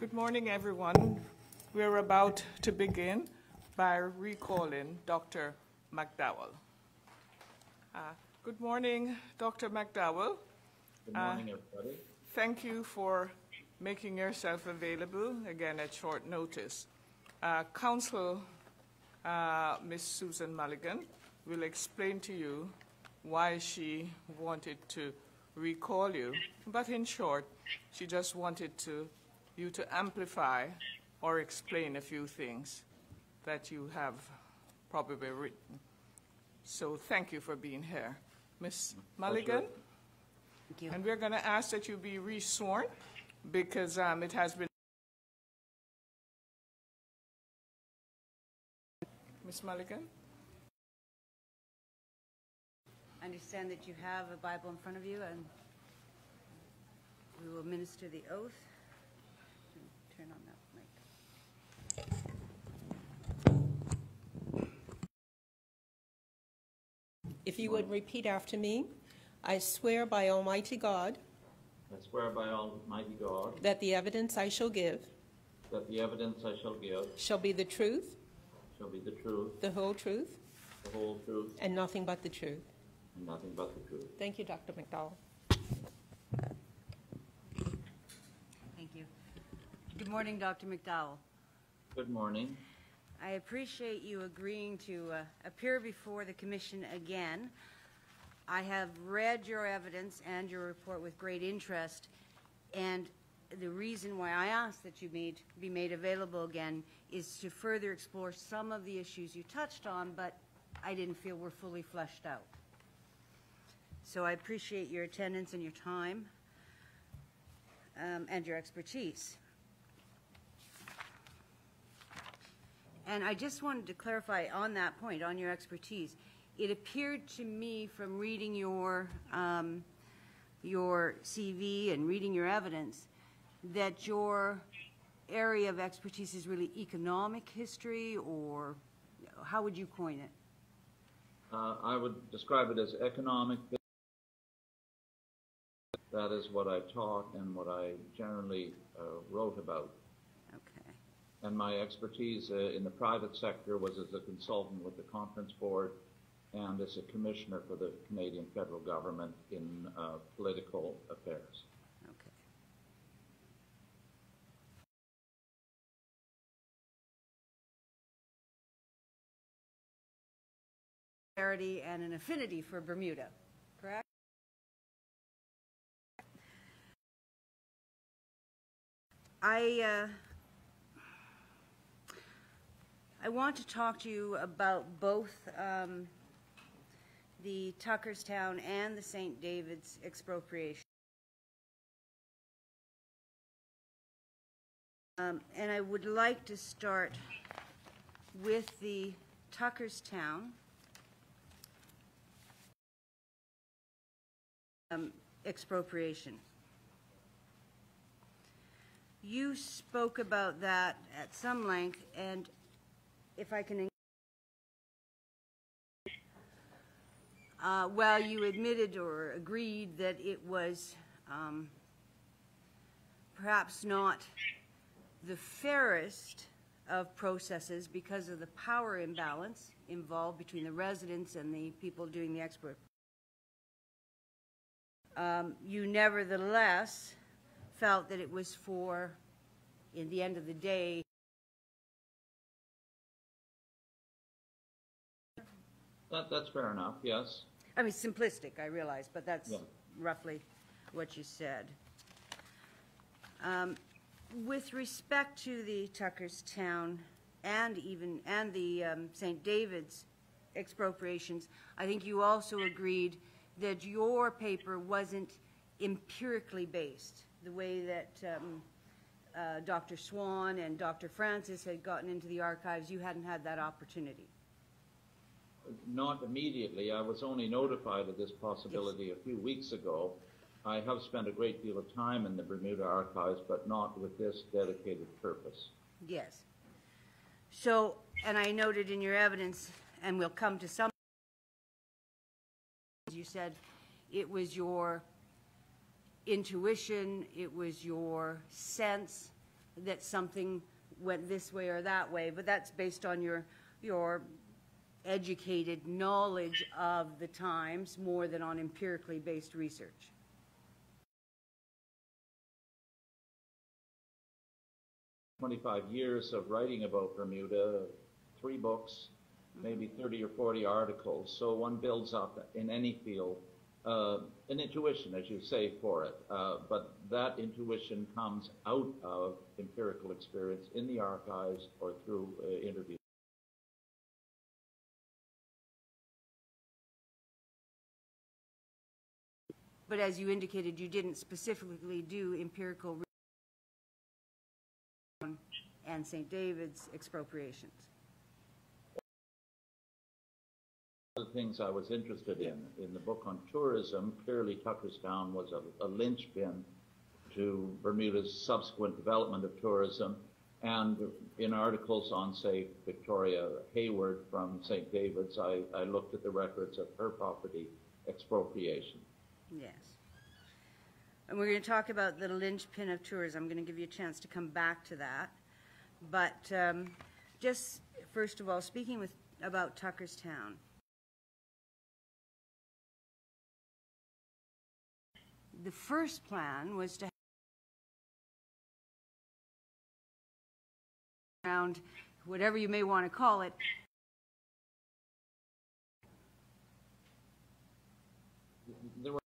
Good morning, everyone. We're about to begin by recalling Dr. McDowell. Good morning, Dr. McDowell. Good morning, everybody. Thank you for making yourself available, again, at short notice. Counsel, Ms. Susan Mulligan, will explain to you why she wanted to recall you. But in short, she just wanted you to amplify or explain a few things that you have probably written. So thank you for being here. Ms. Mulligan? Thank you. And we're going to ask that you be re-sworn because it has been. Ms. Mulligan? I understand that you have a Bible in front of you, and we will administer the oath. Turn on that mic. If you would repeat after me, I swear by Almighty God I swear by Almighty God that the evidence I shall give that the evidence I shall give shall be the truth, shall be the truth, the whole truth, the whole truth, and nothing but the truth. and nothing but the truth. Thank you, Dr. McDowell. Thank you. Good morning, Dr. McDowell. Good morning. I appreciate you agreeing to appear before the Commission again. I have read your evidence and your report with great interest, and the reason why I asked that you be made available again is to further explore some of the issues you touched on, but I didn't feel were fully fleshed out. So I appreciate your attendance and your time and your expertise. And I just wanted to clarify on that point, on your expertise. It appeared to me from reading your CV and reading your evidence that your area of expertise is really economic history, or how would you coin it? I would describe it as economic. That is what I taught and what I generally wrote about. Okay. And my expertise in the private sector was as a consultant with the Conference Board and as a commissioner for the Canadian federal government in political affairs. Okay. And an affinity for Bermuda, correct? I want to talk to you about both the Tuckerstown and the St. David's expropriation. And I would like to start with the Tuckerstown expropriation. You spoke about that at some length, and if I can, well, you admitted or agreed that it was perhaps not the fairest of processes because of the power imbalance involved between the residents and the people doing the expropriation. You nevertheless felt that it was for, in the end of the day, That's fair enough, yes. I mean, simplistic, I realize, but that's Yeah. roughly what you said. With respect to the Tuckerstown and the St. David's expropriations, I think you also agreed that your paper wasn't empirically based, the way that Dr. Swan and Dr. Francis had gotten into the archives. You hadn't had that opportunity. Not immediately. I was only notified of this possibility a few weeks ago. I have spent a great deal of time in the Bermuda archives, but not with this dedicated purpose. Yes. So, and I noted in your evidence, and we'll come to some, you said it was your intuition, it was your sense that something went this way or that way, but that's based on your educated knowledge of the times more than on empirically based research. "25 years of writing about Bermuda, 3 books, maybe 30 or 40 articles. So one builds up in any field an intuition, as you say, for it. But that intuition comes out of empirical experience in the archives or through interviews. But as you indicated, you didn't specifically do empirical research and St. David's expropriations. One of the things I was interested in the book on tourism, clearly Tuckerstown was a linchpin to Bermuda's subsequent development of tourism. And in articles on, say, Victoria Hayward from St. David's, I looked at the records of her property expropriation. Yes. And we're going to talk about the linchpin of tourism. I'm going to give you a chance to come back to that. But just first of all, speaking about Tuckerstown, the first plan was to have around whatever you may want to call it. There were,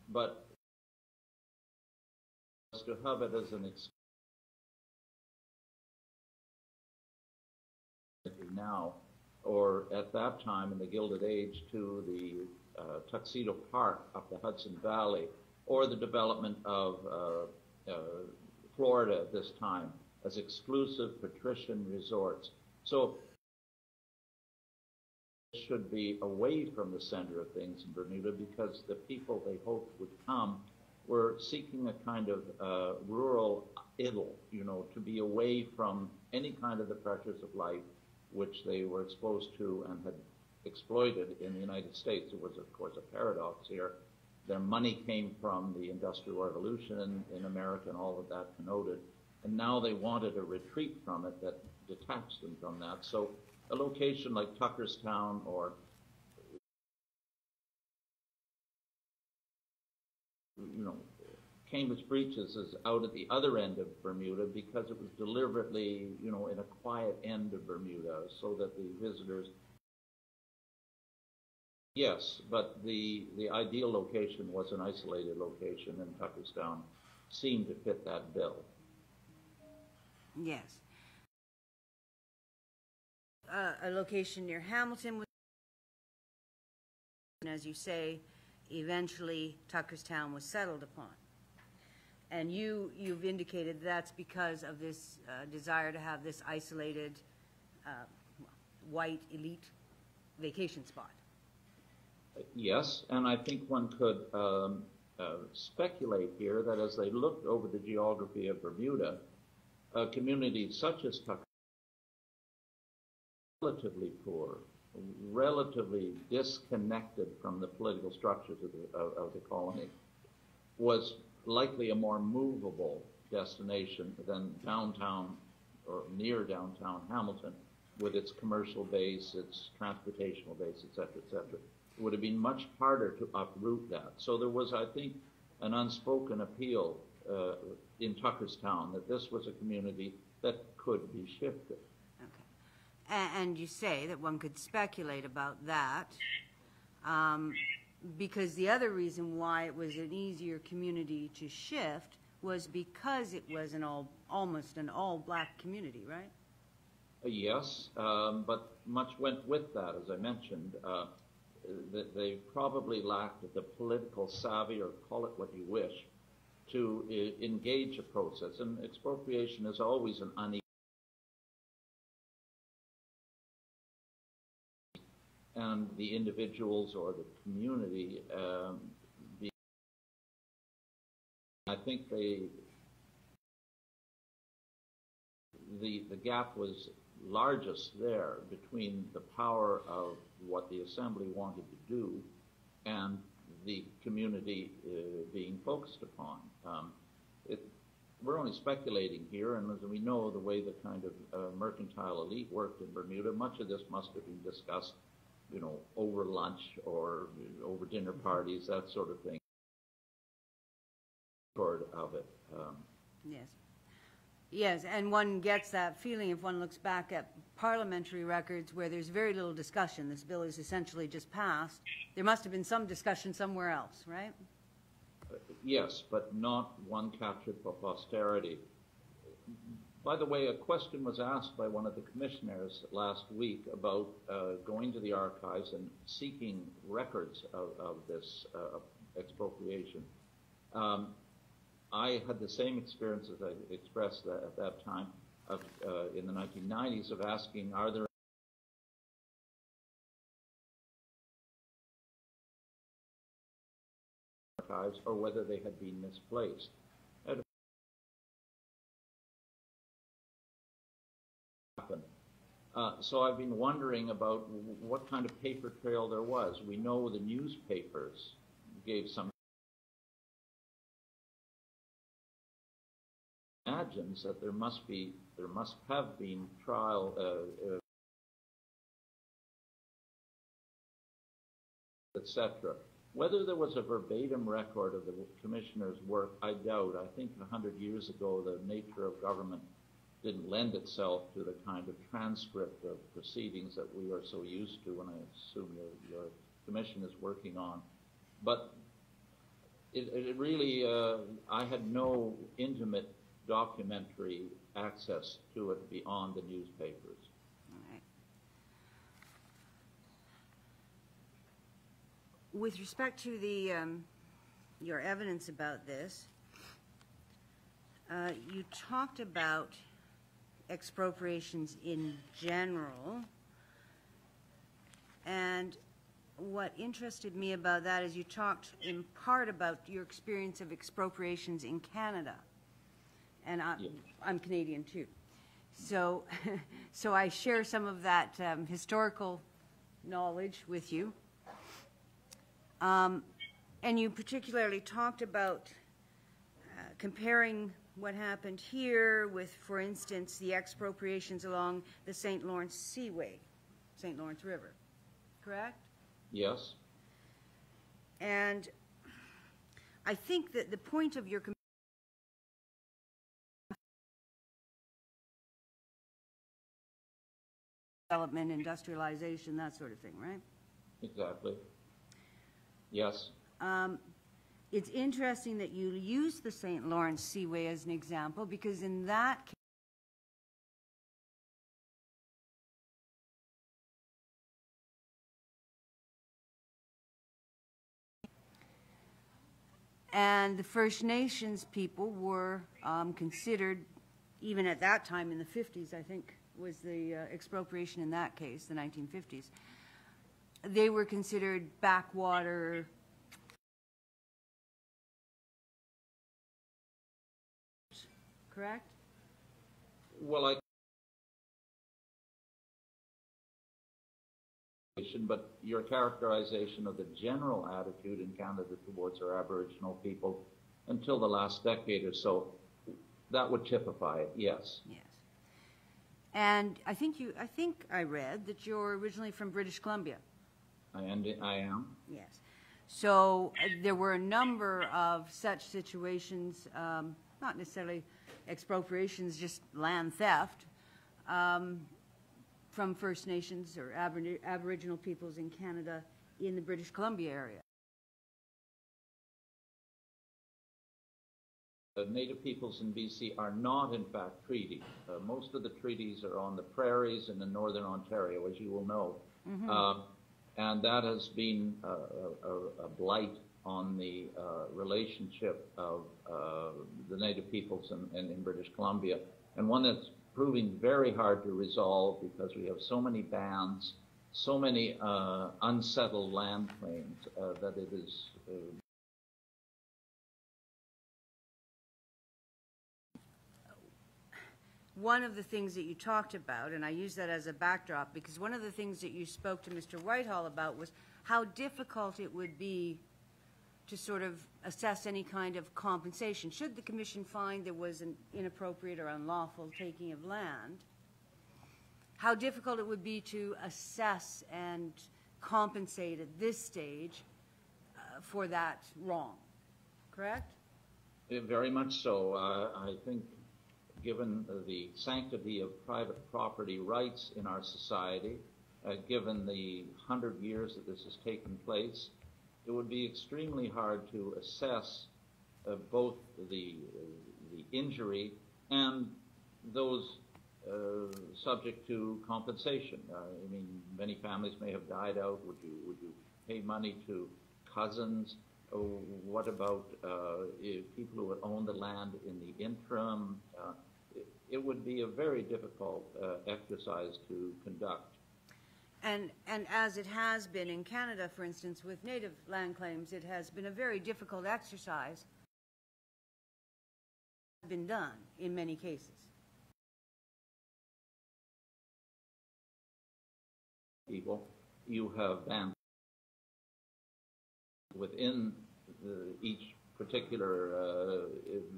but to have it as an now, or at that time in the Gilded Age, to the Tuxedo Park up the Hudson Valley, or the development of Florida at this time as exclusive patrician resorts. So it should be away from the center of things in Bermuda, because the people they hoped would come were seeking a kind of rural idyll, you know, to be away from any kind of the pressures of life which they were exposed to and had exploited in the United States. It was, of course, a paradox here. Their money came from the Industrial Revolution in America and all of that connoted, and now they wanted a retreat from it that detached them from that. So a location like Tuckerstown or Cambridge Breaches is out at the other end of Bermuda because it was deliberately, in a quiet end of Bermuda so that the visitors. Yes, but the ideal location was an isolated location, and Tuckerstown seemed to fit that bill. Yes. A location near Hamilton was, and as you say, eventually Tuckerstown was settled upon. And you've indicated that's because of this desire to have this isolated white elite vacation spot. Yes, and I think one could speculate here that as they looked over the geography of Bermuda, communities such as Tuckerstown, relatively poor, relatively disconnected from the political structures of the colony, was likely a more movable destination than downtown or near downtown Hamilton, with its commercial base, its transportational base, et cetera, et cetera. It would have been much harder to uproot that. So there was, I think, an unspoken appeal in Tuckerstown that this was a community that could be shifted. Okay. And you say that one could speculate about that because the other reason why it was an easier community to shift was because it was almost an all-black community, right? Yes, but much went with that, as I mentioned. They probably lacked the political savvy, or call it what you wish, to engage a process. And expropriation is always an unequal. And the individuals or the community, I think the gap was largest there between the power of what the assembly wanted to do and the community being focused upon. we're only speculating here, and as we know the way the kind of mercantile elite worked in Bermuda, much of this must have been discussed, you know, over lunch or over dinner parties, that sort of thing. Of it. Yes. Yes, and one gets that feeling if one looks back at parliamentary records where there's very little discussion. This bill is essentially just passed. There must have been some discussion somewhere else, right? Yes, but not one captured for posterity. By the way, a question was asked by one of the commissioners last week about going to the archives and seeking records of this expropriation. I had the same experience as I expressed at that time of, in the 1990s of asking, are there archives or whether they had been misplaced. So I've been wondering about what kind of paper trail there was. We know the newspapers gave some imagines that there must have been trial etc. Whether there was a verbatim record of the commissioner's work, I doubt. I think 100 years ago the nature of government didn't lend itself to the kind of transcript of proceedings that we are so used to, and I assume your commission is working on. But it really, I had no intimate documentary access to it beyond the newspapers. All right. With respect to the your evidence about this, you talked about expropriations in general, and what interested me about that is you talked in part about your experience of expropriations in Canada. And I'm Canadian too. So, so I share some of that historical knowledge with you. And you particularly talked about comparing what happened here with, for instance, the expropriations along the St. Lawrence Seaway, St. Lawrence River, correct? Yes. And I think that the point of your development, industrialization, that sort of thing, right? Exactly. Yes. It's interesting that you use the St. Lawrence Seaway as an example, because in that case, and the First Nations people were considered, even at that time in the 50s, I think, was the expropriation in that case, the 1950s. They were considered backwater correct? Well, but your characterization of the general attitude in Canada towards our Aboriginal people until the last decade or so, that would typify it, yes. Yes. And I think I read that you're originally from British Columbia. I am. Yes. So there were a number of such situations, not necessarily expropriations, just land theft, from First Nations or Aboriginal peoples in Canada in the British Columbia area. The Native peoples in BC are not, in fact, treaties. Most of the treaties are on the prairies and in northern Ontario, as you will know. Mm-hmm. And that has been a blight on the relationship of the Native peoples in British Columbia, and one that's proving very hard to resolve because we have so many bans, so many unsettled land claims that it is... One of the things that you talked about, and I use that as a backdrop, because one of the things that you spoke to Mr. Whitehall about was how difficult it would be to sort of assess any kind of compensation. Should the commission find there was an inappropriate or unlawful taking of land, how difficult it would be to assess and compensate at this stage for that wrong, correct? Very much so. I think given the sanctity of private property rights in our society, given the 100 years that this has taken place, it would be extremely hard to assess both the injury and those subject to compensation. I mean, many families may have died out. Would you pay money to cousins? What about people who would own the land in the interim? It would be a very difficult exercise to conduct. And as it has been in Canada, for instance, with native land claims, it has been a very difficult exercise. Been done in many cases. People, you have banned within each particular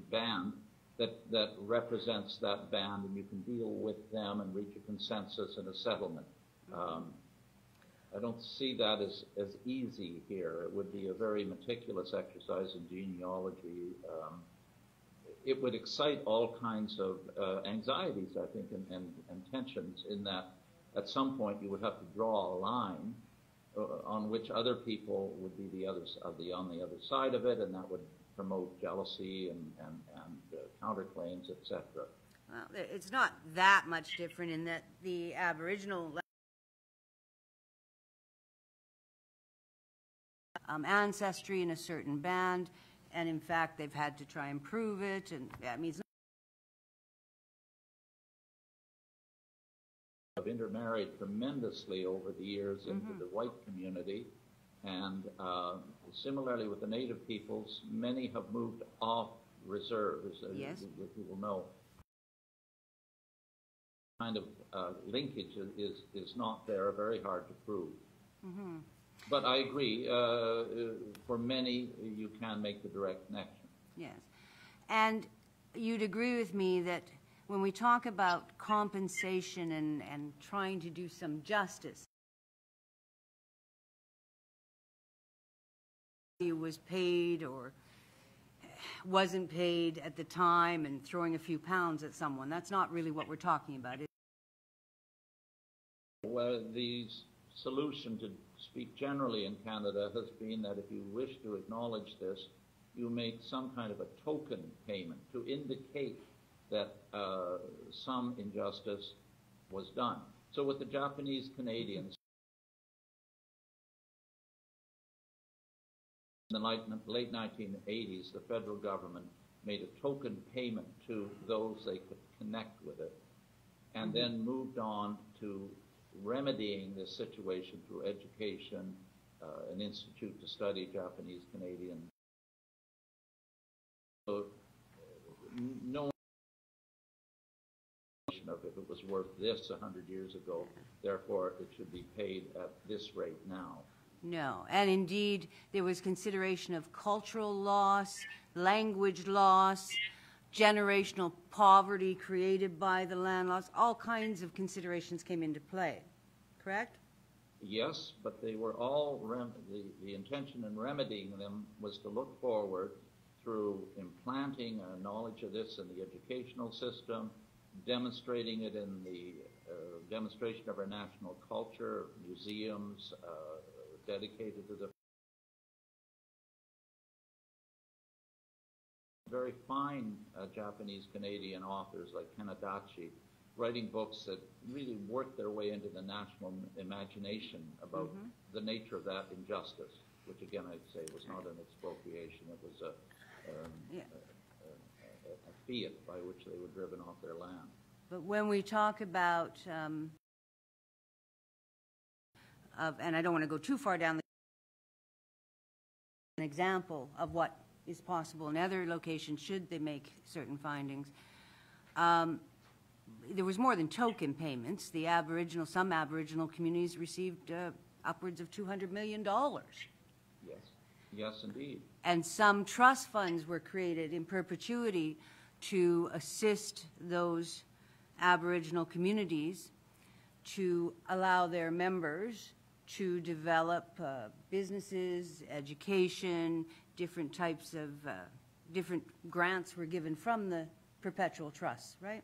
band that represents that band, and you can deal with them and reach a consensus and a settlement. I don't see that as easy here. It would be a very meticulous exercise in genealogy. It would excite all kinds of anxieties, I think, and tensions, in that at some point you would have to draw a line on which other people would be on the other side of it, and that would promote jealousy and counterclaims, etc. Well, it's not that much different in that the Aboriginal ancestry in a certain band, and in fact they've had to try and prove it, and I mean, it's have intermarried tremendously over the years into the white community, and similarly with the native peoples, many have moved off reserve, as people know. Kind of linkage is not there, very hard to prove. But I agree, for many, you can make the direct connection. yes. And you'd agree with me that when we talk about compensation and trying to do some justice, he was paid or wasn't paid at the time and throwing a few pounds at someone. That's not really what we're talking about. Well, the solution, to speak generally in Canada, has been that if you wish to acknowledge this, you make some kind of a token payment to indicate that some injustice was done. So with the Japanese Canadians, in the late 1980s, the federal government made a token payment to those they could connect with it, and then moved on to remedying this situation through education, an institute to study Japanese Canadian. So no of if it was worth this 100 years ago, therefore it should be paid at this rate now. No, and indeed there was consideration of cultural loss, language loss, generational poverty created by the land loss. All kinds of considerations came into play, correct? Yes, but they were all, the intention in remedying them was to look forward through implanting a knowledge of this in the educational system, demonstrating it in the demonstration of our national culture, museums dedicated to the very fine Japanese Canadian authors like Kanadachi, writing books that really worked their way into the national imagination about the nature of that injustice, which again I'd say was not an expropriation, it was a fiat by which they were driven off their land. But when we talk about, and I don't want to go too far down an example of what is possible in other locations should they make certain findings, there was more than token payments. The some Aboriginal communities received upwards of $200 million. Yes. Yes, indeed. And some trust funds were created in perpetuity to assist those Aboriginal communities to allow their members to develop businesses, education, different types of, different grants were given from the perpetual trusts, right?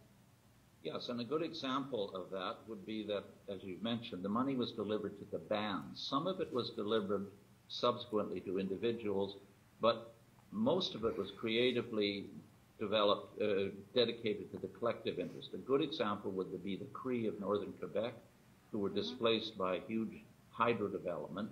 Yes, and a good example of that would be that, as you mentioned, the money was delivered to the bands. Some of it was delivered subsequently to individuals, but most of it was creatively developed, dedicated to the collective interest. A good example would be the Cree of northern Quebec, who were displaced by huge hydro development,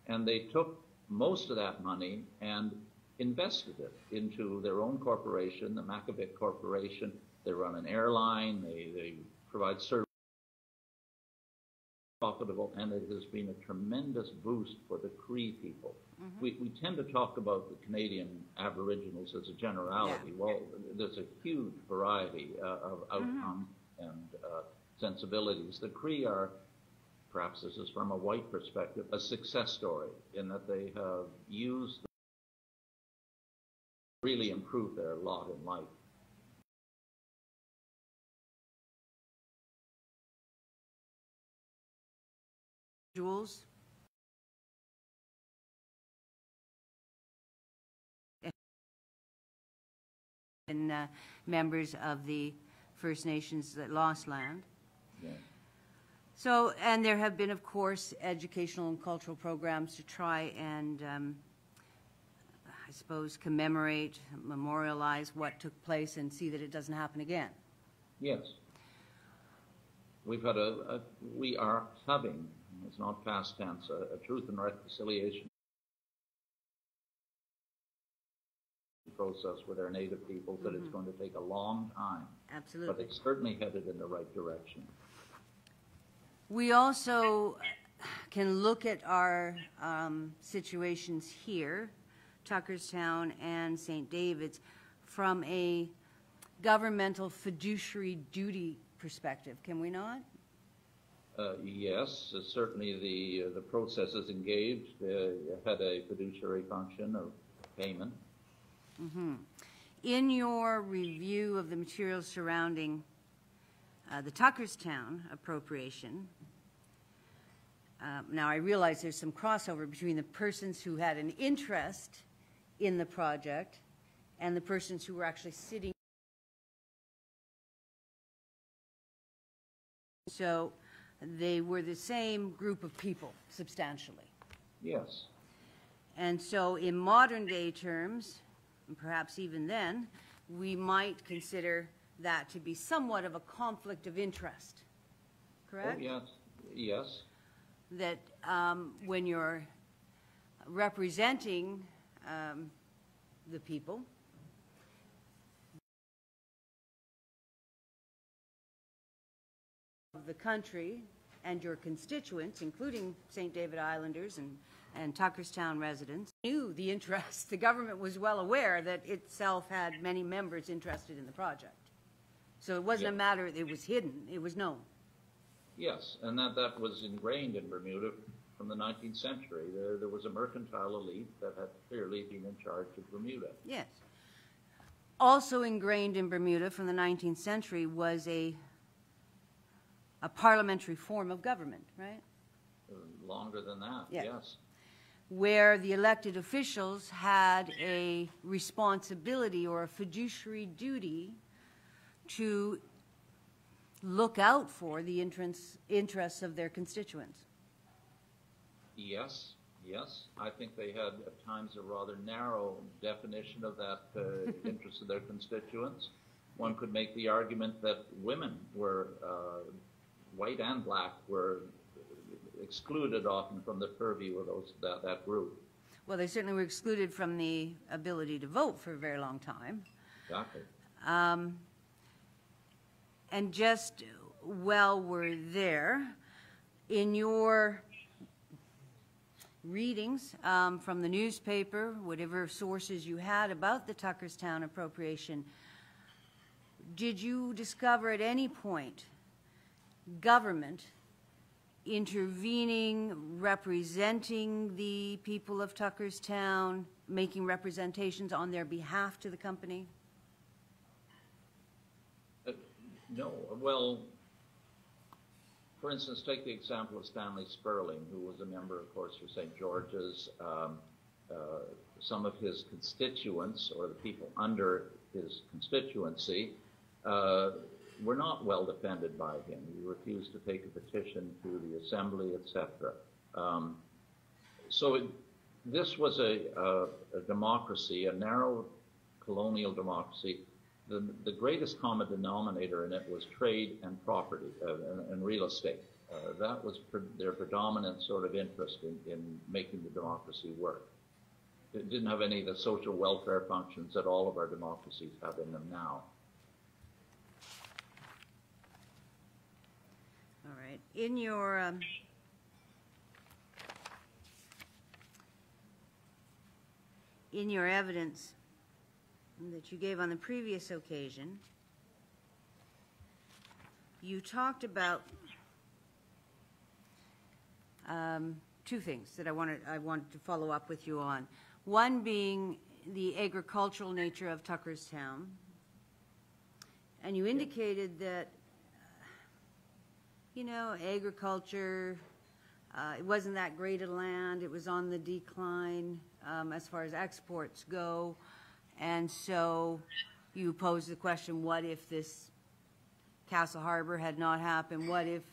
and they took most of that money and invested it into their own corporation, the Maccabic Corporation. They run an airline, they provide service, profitable, and it has been a tremendous boost for the Cree people. We tend to talk about the Canadian Aboriginals as a generality. Yeah. Well, there's a huge variety of outcomes and sensibilities. The Cree are, perhaps this is from a white perspective, a success story in that they have used really improve their lot in life. Jules? And members of the First Nations that lost land. Yeah. So, and there have been, of course, educational and cultural programs to try and, I suppose, commemorate, memorialize what took place and see that it doesn't happen again. Yes. We've had we are having, it's not past tense, a truth and reconciliation process with our native peoples that it's going to take a long time. Absolutely. But it's certainly headed in the right direction. We also can look at our situations here, Tuckerstown and St. David's, from a governmental fiduciary duty perspective, can we not? Yes, certainly the processes engaged had a fiduciary function of payment. In your review of the materials surrounding the Tuckerstown appropriation, now I realize there's some crossover between the persons who had an interest in the project and the persons who were actually sitting. So they were the same group of people, substantially. Yes. And so in modern day terms, and perhaps even then, we might consider that to be somewhat of a conflict of interest, correct? Oh, yes. Yes. That when you're representing the people, of the country and your constituents, including St. David Islanders and Tuckerstown residents, knew the interest. The government was well aware that itself had many members interested in the project. So it wasn't a matter, it was hidden, it was known. Yes, and that was ingrained in Bermuda from the 19th century. There was a mercantile elite that had clearly been in charge of Bermuda. Yes. Also ingrained in Bermuda from the 19th century was a parliamentary form of government, right? Longer than that, Yeah. yes. Where the elected officials had a responsibility or a fiduciary duty to look out for the interests of their constituents. Yes, yes. I think they had at times a rather narrow definition of that interest of their constituents. One could make the argument that women were, white and black, were excluded often from the purview of that group. Well, they certainly were excluded from the ability to vote for a very long time. Exactly. And just while we're there, in your readings from the newspaper, whatever sources you had about the Tuckerstown appropriation, did you discover at any point government intervening, representing the people of Tuckerstown, making representations on their behalf to the company? No. Well, for instance, take the example of Stanley Sperling, who was a member, of course, for St. George's. Some of his constituents, or the people under his constituency, were not well defended by him. He refused to take a petition to the assembly, etc. This was a democracy, a narrow colonial democracy. The greatest common denominator in it was trade and property and real estate. That was their predominant sort of interest in making the democracy work. It didn't have any of the social welfare functions that all of our democracies have in them now. All right. In your evidence that you gave on the previous occasion, you talked about two things that I wanted to follow up with you on. One being the agricultural nature of Tuckerstown, and you indicated that agriculture, it wasn't that great a land, it was on the decline as far as exports go, and so you posed the question, what if this Castle Harbor had not happened? What if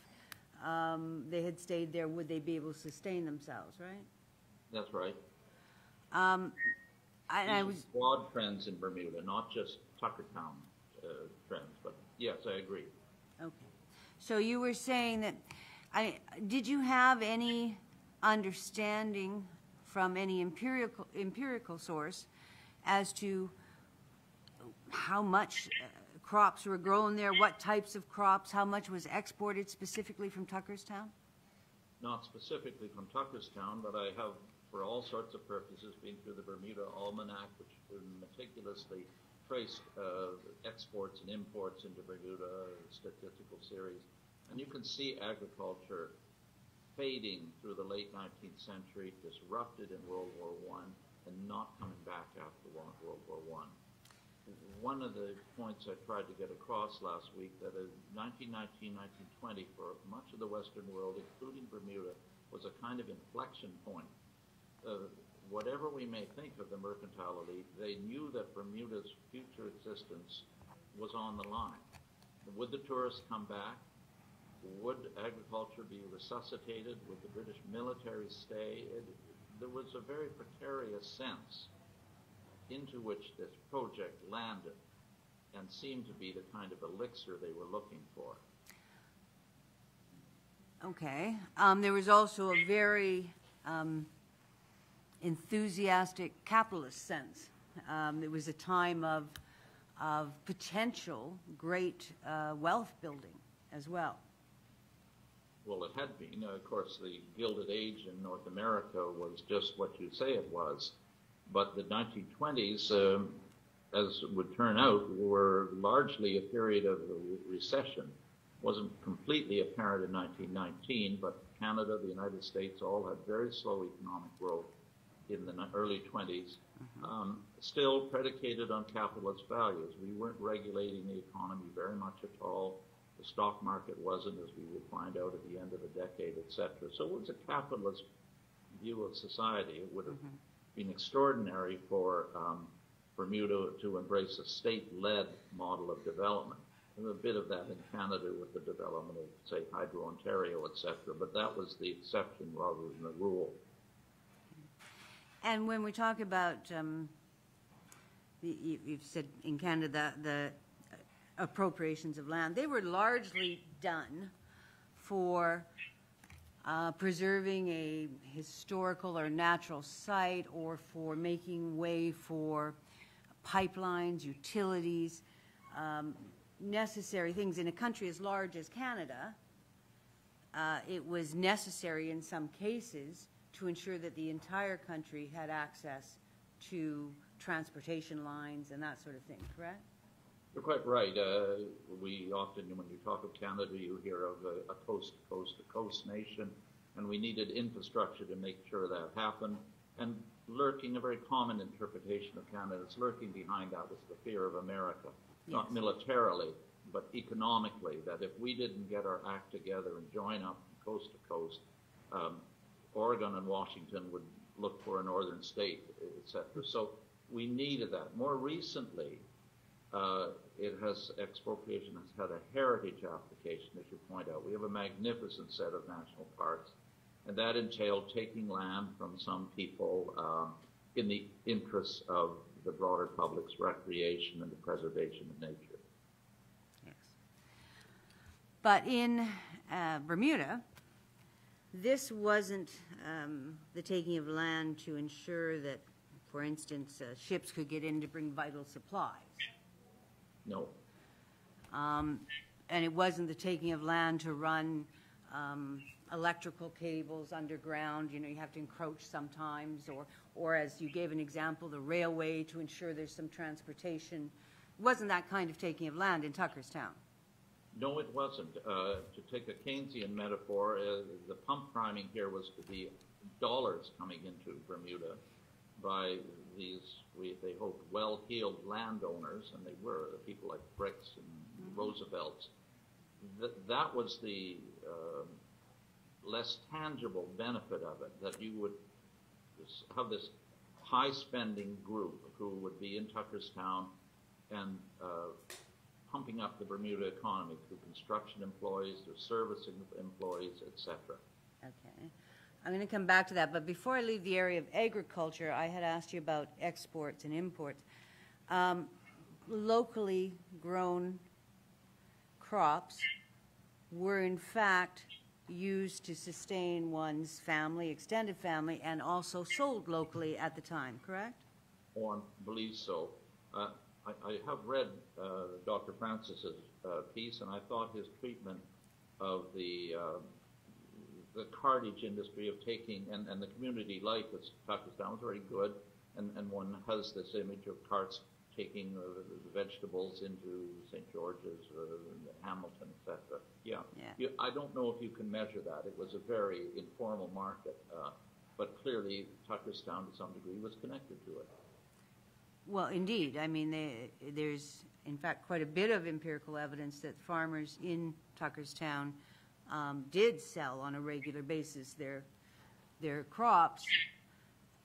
they had stayed there? Would they be able to sustain themselves, right? That's right. I was broad trends in Bermuda, not just Tuckertown trends, but yes, I agree. Okay. So you were saying that, did you have any understanding from any empirical source as to how much crops were grown there, what types of crops, how much was exported specifically from Tuckerstown? Not specifically from Tuckerstown, but I have, for all sorts of purposes, been through the Bermuda Almanac, which meticulously traced exports and imports into Bermuda, statistical series. And you can see agriculture fading through the late 19th century, disrupted in World War I, and not coming back after World War I. One of the points I tried to get across last week, that in 1919, 1920, for much of the Western world, including Bermuda, was a kind of inflection point. Whatever we may think of the mercantile elite, they knew that Bermuda's future existence was on the line. Would the tourists come back? Would agriculture be resuscitated? Would the British military stay? There was a very precarious sense into which this project landed and seemed to be the kind of elixir they were looking for. Okay. There was also a very enthusiastic capitalist sense. It was a time of potential great wealth building as well. Well, it had been. Of course, the Gilded Age in North America was just what you say it was. But the 1920s, as would turn out, were largely a period of recession. Wasn't completely apparent in 1919, but Canada, the United States, all had very slow economic growth in the early 20s, still predicated on capitalist values. We weren't regulating the economy very much at all. The stock market wasn't, as we would find out at the end of the decade, etc. So it was a capitalist view of society. It would have been extraordinary for Bermuda to embrace a state-led model of development. There's a bit of that in Canada with the development of, say, Hydro Ontario, etc. But that was the exception rather than the rule. And when we talk about, you've said in Canada, the appropriations of land, they were largely done for preserving a historical or natural site, or for making way for pipelines, utilities, necessary things. In a country as large as Canada, it was necessary in some cases to ensure that the entire country had access to transportation lines and that sort of thing, correct? You're quite right. We often, when you talk of Canada, you hear of a coast-to-coast nation, and we needed infrastructure to make sure that happened. And lurking, a very common interpretation of Canada's lurking behind that was the fear of America, not militarily, but economically, that if we didn't get our act together and join up coast to coast, Oregon and Washington would look for a northern state, etc. So we needed that. More recently, expropriation has had a heritage application, as you point out. We have a magnificent set of national parks, and that entailed taking land from some people in the interests of the broader public's recreation and the preservation of nature. Yes. But in Bermuda, this wasn't the taking of land to ensure that, for instance, ships could get in to bring vital supplies. No. And it wasn't the taking of land to run electrical cables underground. You know, you have to encroach sometimes, or as you gave an example, the railway to ensure there's some transportation. It wasn't that kind of taking of land in Tuckerstown. No, it wasn't. To take a Keynesian metaphor, the pump priming here was to be dollars coming into Bermuda by these, they hoped, well-heeled landowners, and they were, the people like Bricks and Roosevelts. That was the less tangible benefit of it, that you would have this high-spending group who would be in Tuckerstown and pumping up the Bermuda economy through construction employees, through servicing employees, etc. Okay. I'm going to come back to that, but before I leave the area of agriculture, I had asked you about exports and imports. Locally grown crops were in fact used to sustain one's family, extended family, and also sold locally at the time, correct? Oh, I believe so. I have read Dr. Francis's piece, and I thought his treatment of the cartage industry of taking, and the community life at Tuckerstown was very good, and one has this image of carts taking the vegetables into St. George's or Hamilton, etc. Yeah. I don't know if you can measure that. It was a very informal market, but clearly Tuckerstown to some degree was connected to it. Well, indeed. I mean, there's, in fact, quite a bit of empirical evidence that farmers in Tuckerstown did sell on a regular basis their crops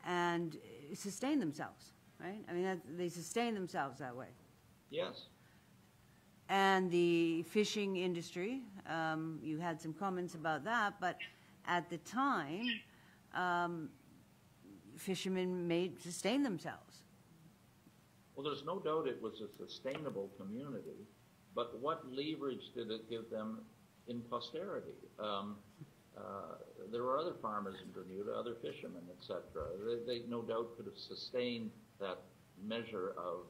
and sustain themselves, right? I mean, they sustain themselves that way. Yes. And the fishing industry, you had some comments about that, but at the time, fishermen sustain themselves. Well, there's no doubt it was a sustainable community, but what leverage did it give them in posterity? There were other farmers in Bermuda, other fishermen, etc. They no doubt could have sustained that measure of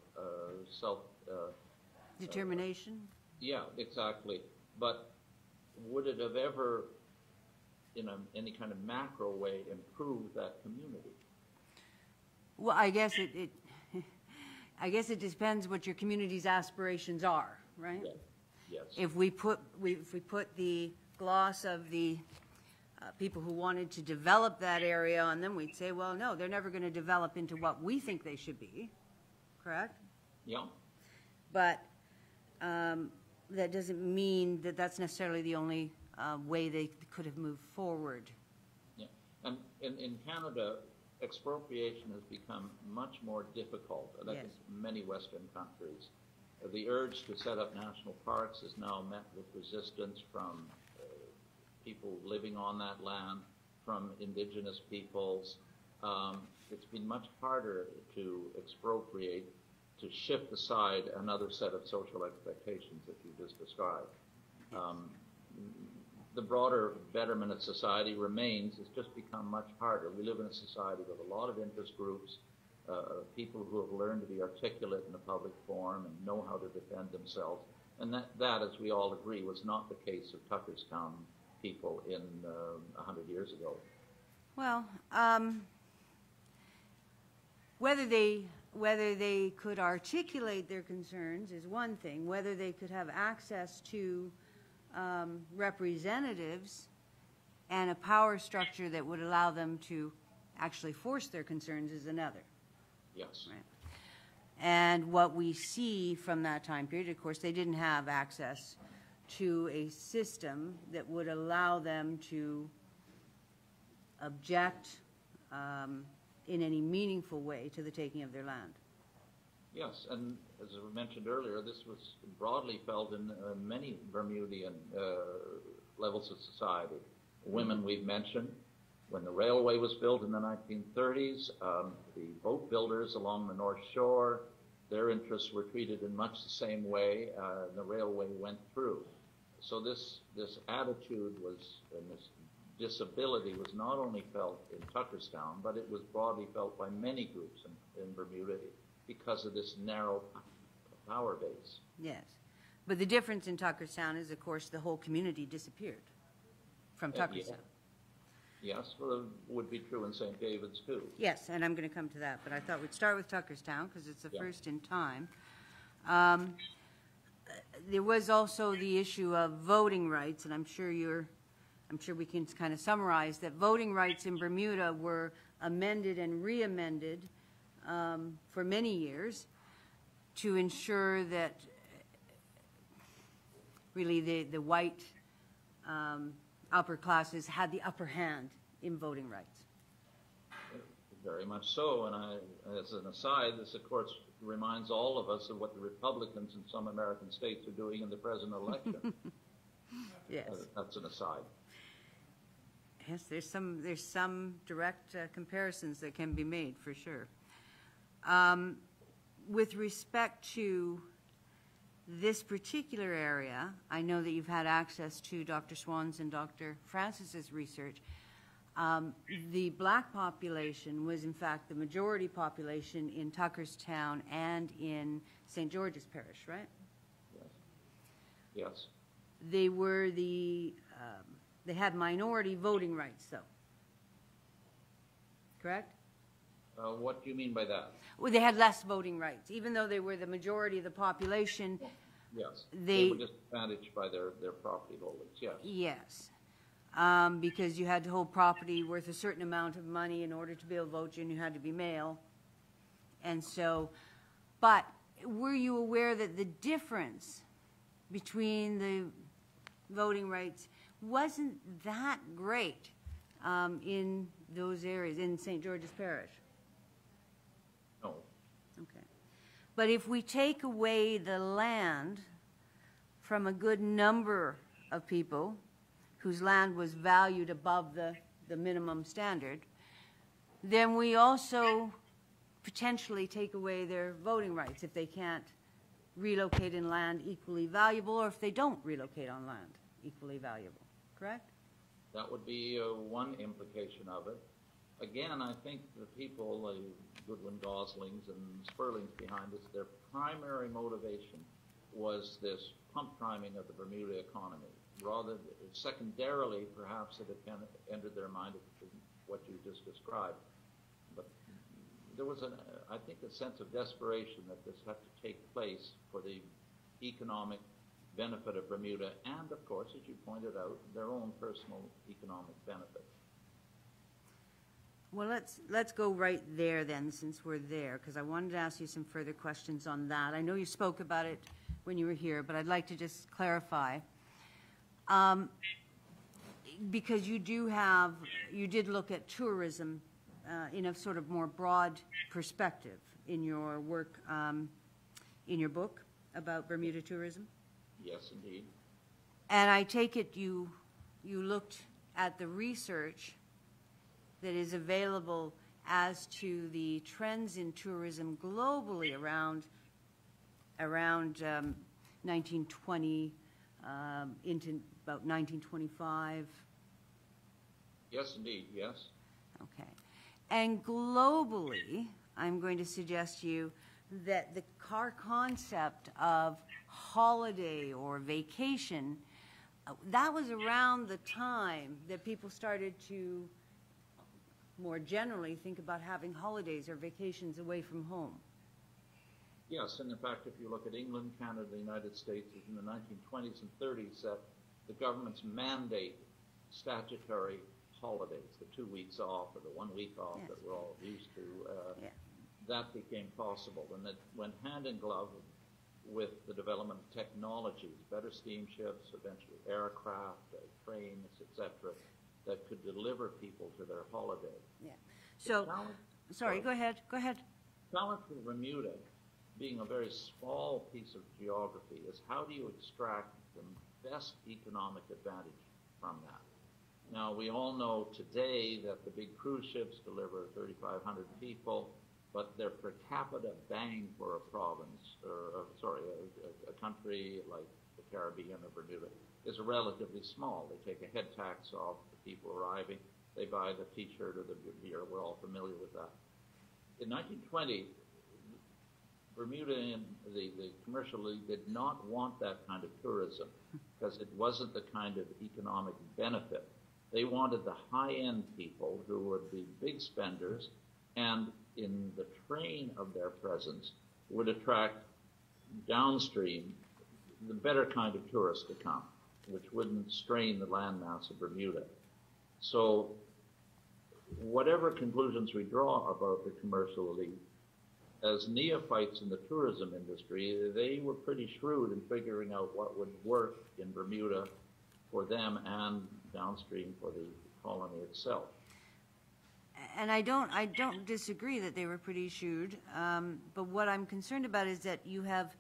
determination? Yeah, exactly. But would it have ever, in any kind of macro way, improved that community? Well, I guess it depends what your community's aspirations are, right? Yes. If we put the gloss of the people who wanted to develop that area on them, we'd say, well, no, they're never going to develop into what we think they should be, correct? Yeah. But that doesn't mean that that's necessarily the only way they could have moved forward. Yeah. And in Canada, expropriation has become much more difficult than in many Western countries. The urge to set up national parks is now met with resistance from people living on that land, from indigenous peoples. It's been much harder to expropriate, to shift aside another set of social expectations that you just described. The broader betterment of society remains. It's just become much harder. We live in a society with a lot of interest groups, people who have learned to be articulate in the public forum and know how to defend themselves. And that, as we all agree, was not the case of Tuckerstown people in 100 years ago. Well, whether they whether they could articulate their concerns is one thing. Whether they could have access to representatives and a power structure that would allow them to actually force their concerns is another. Yes. Right. And what we see from that time period, of course, they didn't have access to a system that would allow them to object in any meaningful way to the taking of their land. Yes, and as I mentioned earlier, this was broadly felt in many Bermudian levels of society. Women we've mentioned. When the railway was built in the 1930s, the boat builders along the North Shore, their interests were treated in much the same way the railway went through. So this attitude was, and this disability was not only felt in Tuckerstown, but it was broadly felt by many groups in Bermuda because of this narrow power base. Yes. But the difference in Tuckerstown is, of course, the whole community disappeared from Tuckerstown. Yes, well, it would be true in St. David's, too. Yes, and I'm going to come to that, but I thought we'd start with Tuckerstown because it's the first in time. There was also the issue of voting rights, and I'm sure we can kind of summarize that voting rights in Bermuda were amended and re-amended for many years to ensure that really the white upper classes had the upper hand in voting rights. Very much so, and as an aside, this of course reminds all of us of what the Republicans in some American states are doing in the present election. Yes. That's an aside. Yes, there's some direct comparisons that can be made for sure. With respect to this particular area, I know that you've had access to Dr. Swan's and Dr. Francis's research. The black population was in fact the majority population in Tuckerstown and in St. George's Parish, right? Yes. Yes. They were they had minority voting rights, though. Correct? What do you mean by that? Well, they had less voting rights. Even though they were the majority of the population, yes. They were disadvantaged by their property holdings, yes. Yes. Because you had to hold property worth a certain amount of money in order to be able to vote, and you had to be male. And so, but were you aware that the difference between the voting rights wasn't that great in those areas, in St. George's Parish? No. Okay. But if we take away the land from a good number of people whose land was valued above the minimum standard, then we also potentially take away their voting rights if they can't relocate in land equally valuable, or if they don't relocate on land equally valuable. Correct? That would be one implication of it. Again, I think the people, Goodwin Goslings and Sperlings behind this, their primary motivation was this pump priming of the Bermuda economy. Rather, secondarily, perhaps it had entered their mind what you just described. But there was, I think, a sense of desperation that this had to take place for the economic benefit of Bermuda and, of course, as you pointed out, their own personal economic benefit. Well, let's go right there then, since we're there, because I wanted to ask you some further questions on that. I know you spoke about it when you were here, but I'd like to just clarify. Because you did look at tourism in a sort of more broad perspective in your work, in your book about Bermuda tourism? Yes, indeed. And I take it you looked at the research that is available as to the trends in tourism globally around 1920 into about 1925. Yes, indeed, yes. Okay. And globally, I'm going to suggest to you that the car concept of holiday or vacation, that was around the time that people started to more generally think about having holidays or vacations away from home. Yes, and in fact, if you look at England, Canada, the United States, it was in the 1920s and 30s that the governments mandate statutory holidays, the 2 weeks off or the 1 week off Yes. that we're all used to. Yeah. That became possible, and it went hand in glove with the development of technologies, better steamships, eventually aircraft, trains, etc., that could deliver people to their holiday. Yeah. So, sorry, go ahead. Challenge for Bermuda, being a very small piece of geography, is how do you extract the best economic advantage from that? Now, we all know today that the big cruise ships deliver 3,500 people, but their per capita bang for a province, or a country like the Caribbean or Bermuda, is relatively small. They take a head tax off the people arriving. They buy the T-shirt or the beer. We're all familiar with that. In 1920, Bermuda and the commercial league did not want that kind of tourism because it wasn't the kind of economic benefit. They wanted the high-end people who would be big spenders, and in the train of their presence would attract downstream the better kind of tourists to come, which wouldn't strain the landmass of Bermuda. So whatever conclusions we draw about the commercial elite, as neophytes in the tourism industry, they were pretty shrewd in figuring out what would work in Bermuda for them and downstream for the colony itself. And I don't disagree that they were pretty shrewd, but what I'm concerned about is that you have,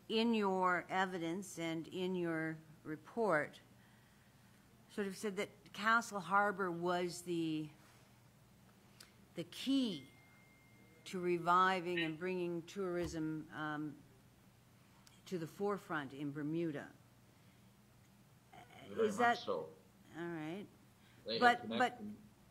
in your evidence and in your report, sort of said that Castle Harbor was the key to reviving and bringing tourism to the forefront in Bermuda. Very Is that much so? All right? They But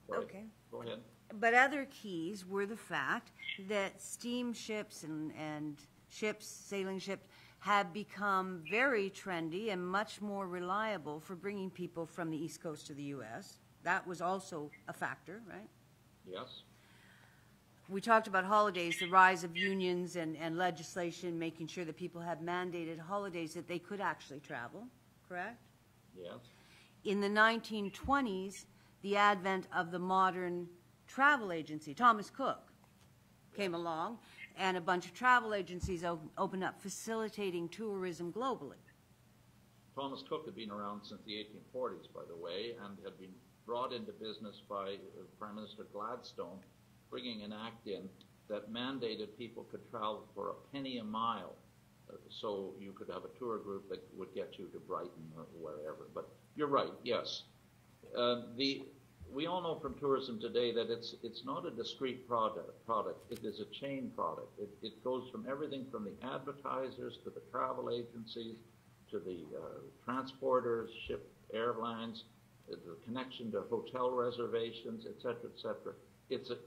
Sorry. okay. Go ahead. But other keys were the fact that steamships and ships, sailing ships, have become very trendy and much more reliable for bringing people from the East Coast to the U.S. That was also a factor, right? Yes. We talked about holidays, the rise of unions and legislation, making sure that people had mandated holidays that they could actually travel, correct? Yes. In the 1920s, the advent of the modern travel agency, Thomas Cook, came along, and a bunch of travel agencies opened up, facilitating tourism globally. Thomas Cook had been around since the 1840s, by the way, and had been brought into business by Prime Minister Gladstone, bringing an act in that mandated people could travel for a penny a mile. So you could have a tour group that would get you to Brighton or wherever. But you're right, yes. We all know from tourism today that it's not a discrete product. It is a chain product. It goes from everything from the advertisers to the travel agencies to the transporters, ship airlines, the connection to hotel reservations, et cetera, et cetera. It's a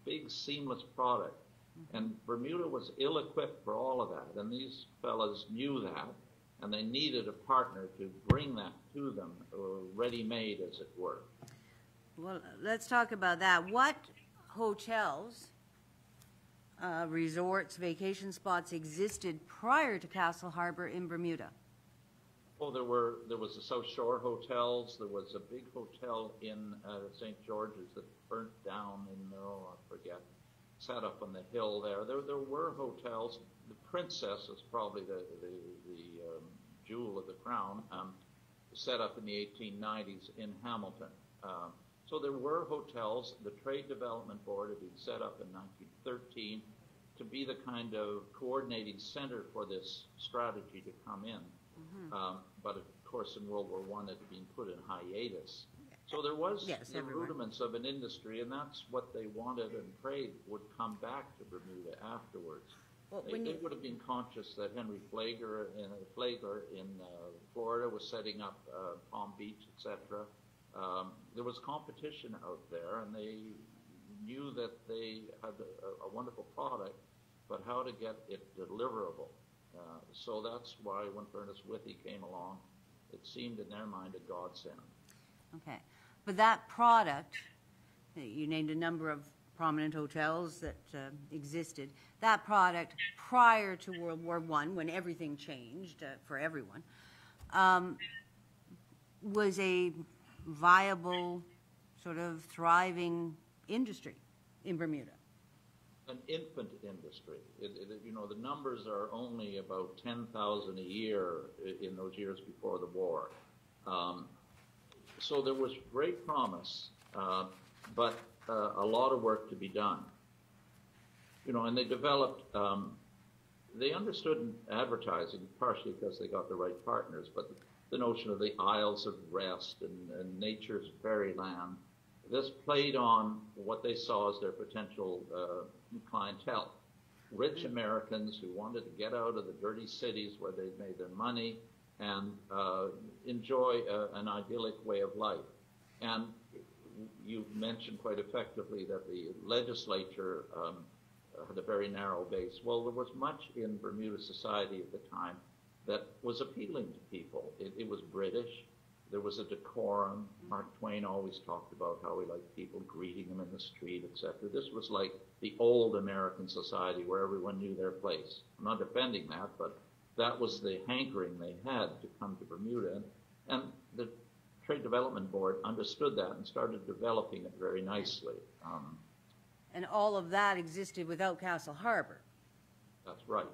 big seamless product. And Bermuda was ill-equipped for all of that, and these fellas knew that, and they needed a partner to bring that to them, ready-made, as it were. Well, let's talk about that. What hotels, resorts, vacation spots existed prior to Castle Harbor in Bermuda? Oh, there was the South Shore hotels. There was a big hotel in St. George's that burnt down in, I forget, set up on the hill there. There were hotels. The Princess is probably the jewel of the crown, set up in the 1890s in Hamilton. So there were hotels. The Trade Development Board had been set up in 1913 to be the kind of coordinating center for this strategy to come in. But of course, in World War I, it had been put in hiatus. So there was the rudiments of an industry, and that's what they wanted, and trade would come back to Bermuda afterwards. Well, they would have been conscious that Henry Flagler in Florida was setting up Palm Beach, etc. There was competition out there, and they knew that they had a wonderful product, but how to get it deliverable. So that's why when Ernest Withy came along, it seemed in their mind a godsend. Okay. But that product, you named a number of prominent hotels that existed. That product, prior to World War I, when everything changed for everyone, was a viable, sort of thriving industry in Bermuda. An infant industry. The numbers are only about 10,000 a year in those years before the war. So there was great promise, but a lot of work to be done. And they developed, they understood advertising, partially because they got the right partners, but the notion of the Isles of Rest and nature's fairyland. This played on what they saw as their potential clientele. Rich Americans who wanted to get out of the dirty cities where they'd made their money and enjoy an idyllic way of life. And you mentioned quite effectively that the legislature had a very narrow base. Well, there was much in Bermuda society at the time that was appealing to people. It was British. There was a decorum. Mark Twain always talked about how he liked people greeting him in the street, etc. This was like the old American society where everyone knew their place. I'm not defending that, but that was the hankering they had to come to Bermuda. And the Trade Development Board understood that and started developing it very nicely. And all of that existed without Castle Harbor. That's right.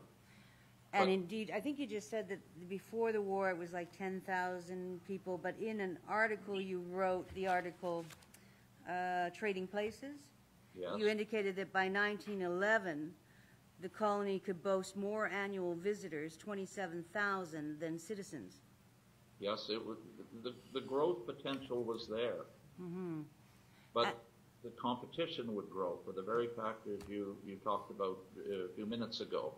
And indeed, I think you just said that before the war it was like 10,000 people, but in an article you wrote, the article Trading Places, Yes. you indicated that by 1911 the colony could boast more annual visitors, 27,000, than citizens. Yes, it was, the growth potential was there. Mm-hmm. But the competition would grow for the very factors you talked about a few minutes ago.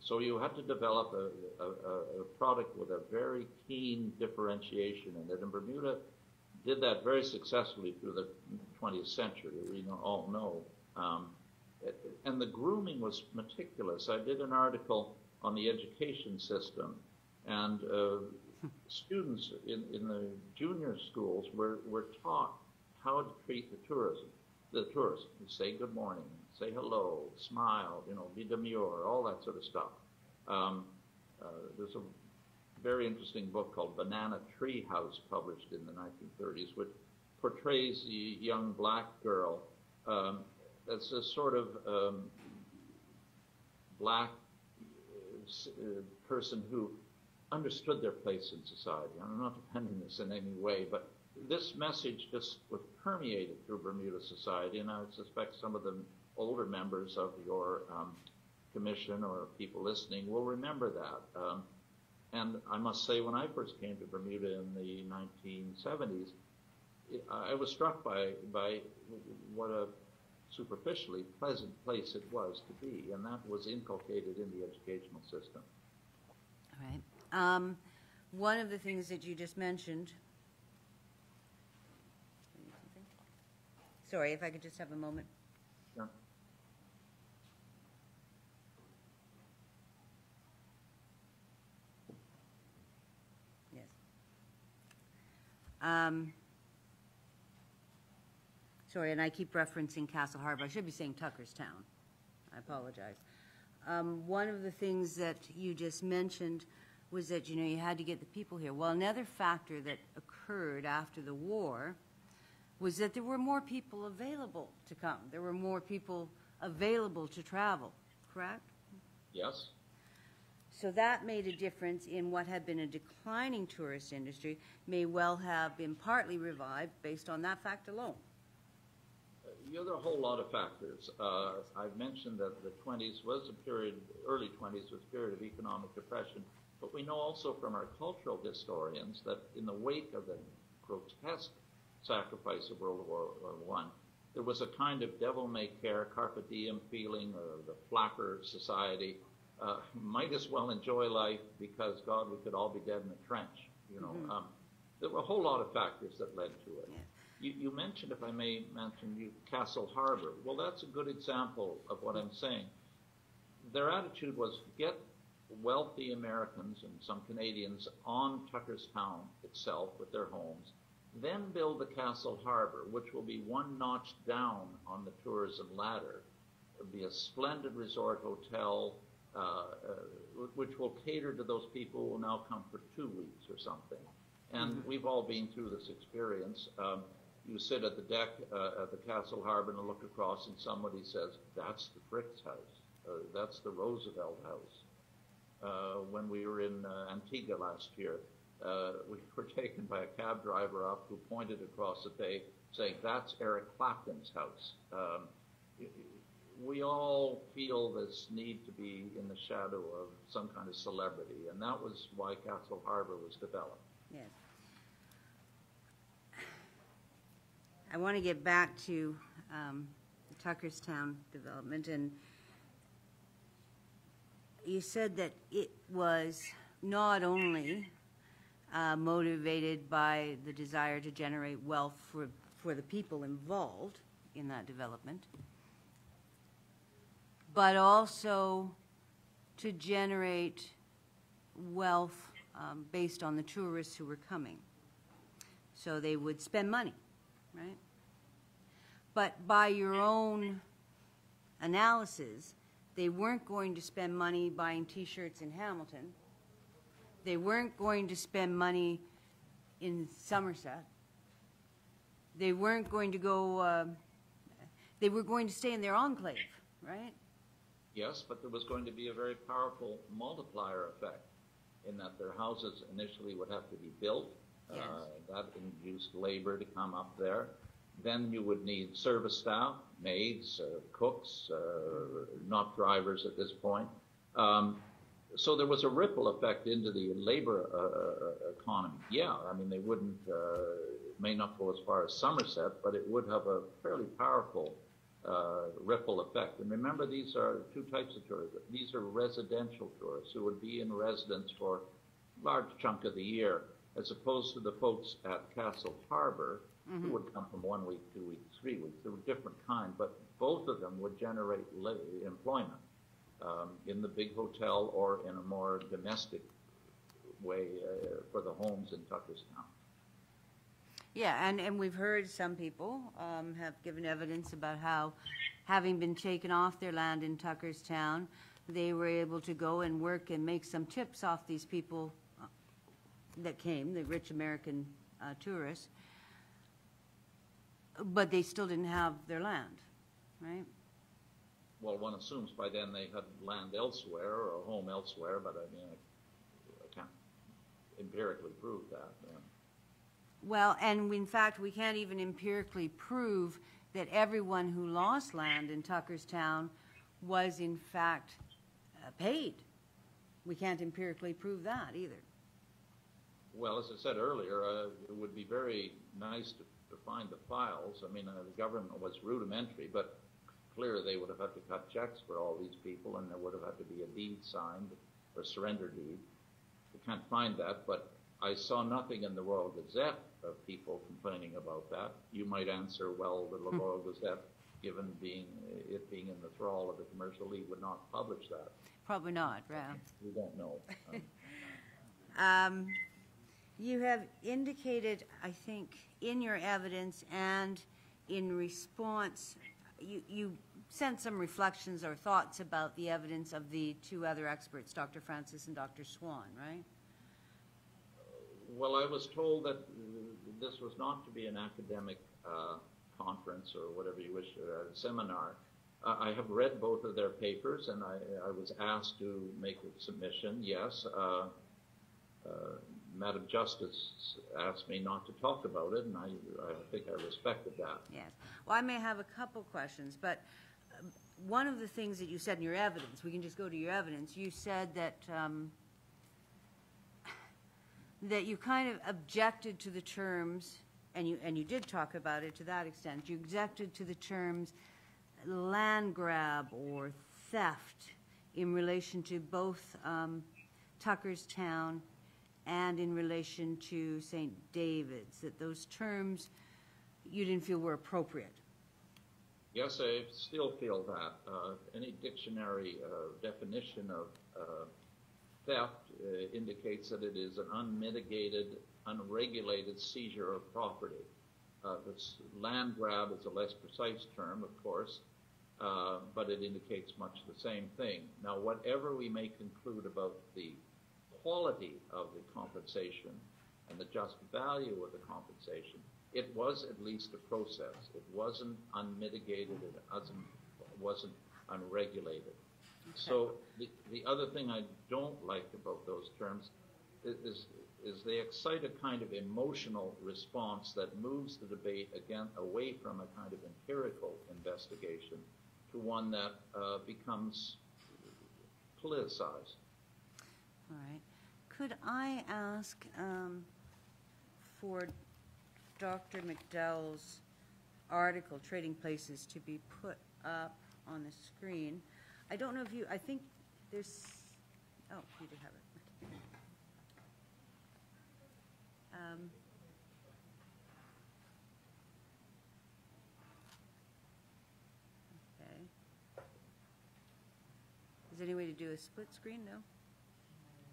So you had to develop a product with a very keen differentiation in it. And Bermuda did that very successfully through the 20th century, we all know. And the grooming was meticulous. I did an article on the education system, and students in the junior schools were taught how to treat the tourists. You say good morning, say hello, smile, be demure, all that sort of stuff. There's a very interesting book called Banana Tree House, published in the 1930s, which portrays the young black girl as a sort of black person who understood their place in society. I'm not defending this in any way, but this message just was permeated through Bermuda society, and I suspect some of the older members of your commission or people listening will remember that. And I must say, when I first came to Bermuda in the 1970s, I was struck by what a superficially pleasant place it was to be, and that was inculcated in the educational system. All right. One of the things that you just mentioned, sorry, if I could just have a moment. Sure. Yes. Sorry, and I keep referencing Castle Harbor. I should be saying Tuckerstown. I apologize. One of the things that you just mentioned was that, you had to get the people here. Well, another factor that occurred after the war was that there were more people available to come. There were more people available to travel, correct? Yes. So that made a difference in what had been a declining tourist industry, may well have been partly revived based on that fact alone. There are a whole lot of factors. I've mentioned that the 20s was a period, early 20s was a period of economic depression, but we know also from our cultural historians that in the wake of the grotesque sacrifice of World War I, there was a kind of devil-may-care, carpe diem feeling, or the flapper society. Might as well enjoy life because, God, we could all be dead in a trench. There were a whole lot of factors that led to it. Yeah. You mentioned, if I may mention, Castle Harbor. Well, that's a good example of what I'm saying. Their attitude was to get wealthy Americans and some Canadians on Tuckerstown itself with their homes, then build the Castle Harbor, which will be one notch down on the tourism ladder. It'll be a splendid resort hotel, which will cater to those people who will now come for 2 weeks or something. And we've all been through this experience. You sit at the deck at the Castle Harbor and look across, and somebody says, "That's the Frick's house. That's the Roosevelt house." When we were in Antigua last year, we were taken by a cab driver up who pointed across the bay saying, "That's Eric Clapton's house." We all feel this need to be in the shadow of some kind of celebrity, and that was why Castle Harbor was developed. Yes. I want to get back to the Tuckerstown development, and you said that it was not only motivated by the desire to generate wealth for the people involved in that development, but also to generate wealth based on the tourists who were coming. So they would spend money, right? But by your own analysis, they weren't going to spend money buying T-shirts in Hamilton. They weren't going to spend money in Somerset. They weren't going to go, they were going to stay in their enclave, right? Yes, but there was going to be a very powerful multiplier effect in that their houses initially would have to be built. Yes. That induced labor to come up there. Then you would need service staff, maids, cooks, not drivers at this point. So there was a ripple effect into the labor economy. Yeah, I mean, they wouldn't, may not go as far as Somerset, but it would have a fairly powerful ripple effect. And remember, these are two types of tourists. These are residential tourists who would be in residence for a large chunk of the year, as opposed to the folks at Castle Harbor who would come from 1 week, 2 weeks, 3 weeks. They were different kind, but both of them would generate employment in the big hotel or in a more domestic way for the homes in Tuckerstown. Yeah, and we've heard some people have given evidence about how, having been taken off their land in Tuckerstown, they were able to go and work and make some tips off these people that came, the rich American tourists, but they still didn't have their land, right? Well, one assumes by then they had land elsewhere or a home elsewhere, but I mean, I can't empirically prove that. Yeah. Well, and in fact, we can't even empirically prove that everyone who lost land in Tuckerstown was in fact paid. We can't empirically prove that either. Well, as I said earlier, it would be very nice to find the files. I mean, the government was rudimentary, but clearly they would have had to cut checks for all these people, and there would have had to be a deed signed, or surrender deed. We can't find that, but I saw nothing in the Royal Gazette of people complaining about that. You might answer, well, the Royal Gazette, given it being in the thrall of the Commercial League, would not publish that. Probably not, right? We don't know. You have indicated, I think, in your evidence and in response, you sent some reflections or thoughts about the evidence of the two other experts, Dr. Francis and Dr. Swan, right? Well, I was told that this was not to be an academic conference or whatever you wish, seminar. I have read both of their papers, and I was asked to make a submission, yes. Madam Justice asked me not to talk about it, and I think I respected that. Yes. Well, I may have a couple questions, but one of the things that you said in your evidence, we can just go to your evidence, you said that that you kind of objected to the terms, and you did talk about it to that extent, you objected to the terms land grab or theft in relation to both Tuckerstown and in relation to St. David's, that those terms you didn't feel were appropriate. Yes, I still feel that. Any dictionary definition of theft indicates that it is an unmitigated, unregulated seizure of property. This land grab is a less precise term, of course, but it indicates much the same thing. Now, whatever we may conclude about the quality of the compensation and the just value of the compensation, it was at least a process. It wasn't unmitigated. It wasn't unregulated. Okay. So the other thing I don't like about those terms is they excite a kind of emotional response that moves the debate again away from a kind of empirical investigation to one that becomes politicized. All right. Could I ask for Dr. McDowell's article, Trading Places, to be put up on the screen? I don't know if you, I think there's, oh, you do have it. Okay. Is there any way to do a split screen? No?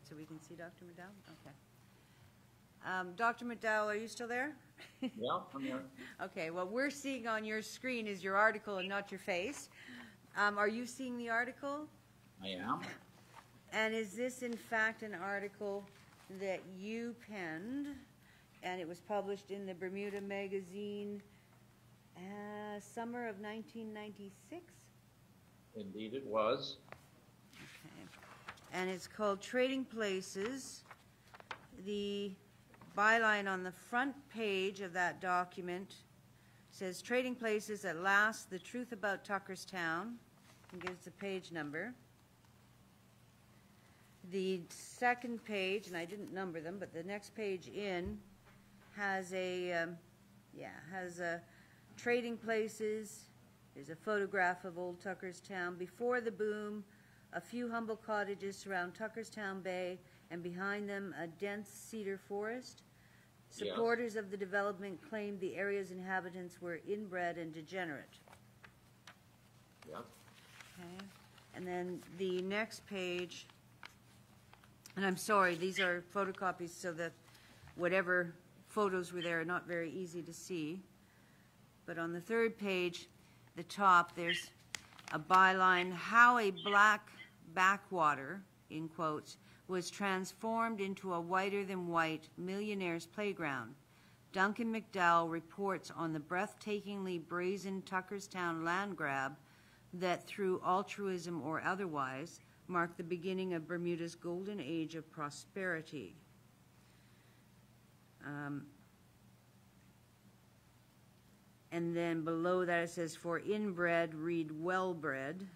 So we can see Dr. McDowell? Okay. Dr. McDowell, are you still there? Yeah, I'm here. Okay, what we're seeing on your screen is your article and not your face. Are you seeing the article? I am. And is this, in fact, an article that you penned, and it was published in the Bermuda magazine summer of 1996? Indeed it was. Okay. And it's called Trading Places. The byline on the front page of that document says, Trading Places at Last, The Truth About Tuckerstown, and gives the page number. The second page, and I didn't number them, but the next page in has a Trading Places. There's a photograph of old Tuckerstown. Before the boom, a few humble cottages surround Tuckerstown Bay, and behind them a dense cedar forest. Supporters of the development claimed the area's inhabitants were inbred and degenerate. Yeah. Okay. And then the next page, and I'm sorry, these are photocopies, so that whatever photos were there are not very easy to see. But on the third page, the top, there's a byline, How a Black Backwater, in quotes, was transformed into a whiter-than-white millionaire's playground. Duncan McDowell reports on the breathtakingly brazen Tuckerstown land grab that, through altruism or otherwise, marked the beginning of Bermuda's golden age of prosperity. And then below that it says, for inbred, read well-bred.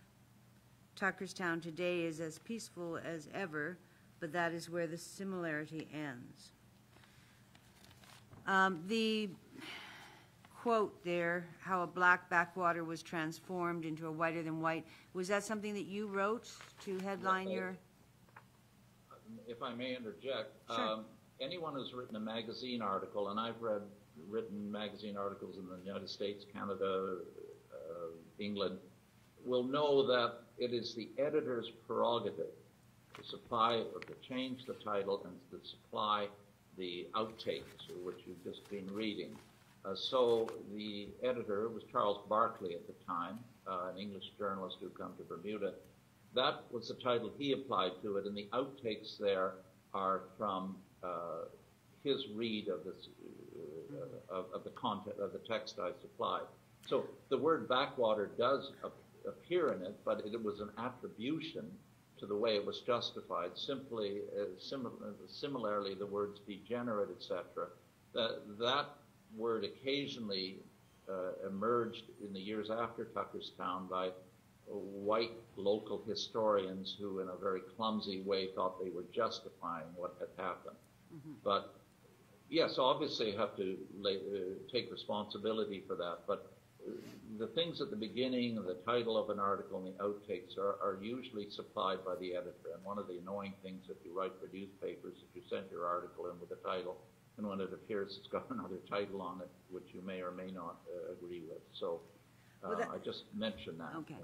Tuckerstown today is as peaceful as ever, but that is where the similarity ends. The quote there, how a black backwater was transformed into a whiter than white, was that something that you wrote to headline your? If I may interject, sure. Anyone who's written a magazine article, and I've written magazine articles in the United States, Canada, England, will know that it is the editor's prerogative to supply or to change the title and to supply the outtakes, which you've just been reading. So the editor was Charles Barkley at the time, an English journalist who come to Bermuda. That was the title he applied to it, and the outtakes there are from his read of this of the content of the text I supplied. So the word backwater does appear in it, but it was an attribution to the way it was justified. Simply, similarly, the words degenerate, etc. That word occasionally emerged in the years after Tuckerstown by white local historians who, in a very clumsy way, thought they were justifying what had happened. Mm-hmm. But yes, obviously you have to take responsibility for that. But the things at the beginning, the title of an article, and the outtakes are usually supplied by the editor. And one of the annoying things if you write for newspapers, if you send your article in with a title, and when it appears it's got another title on it, which you may or may not agree with. So I just mentioned that. Okay.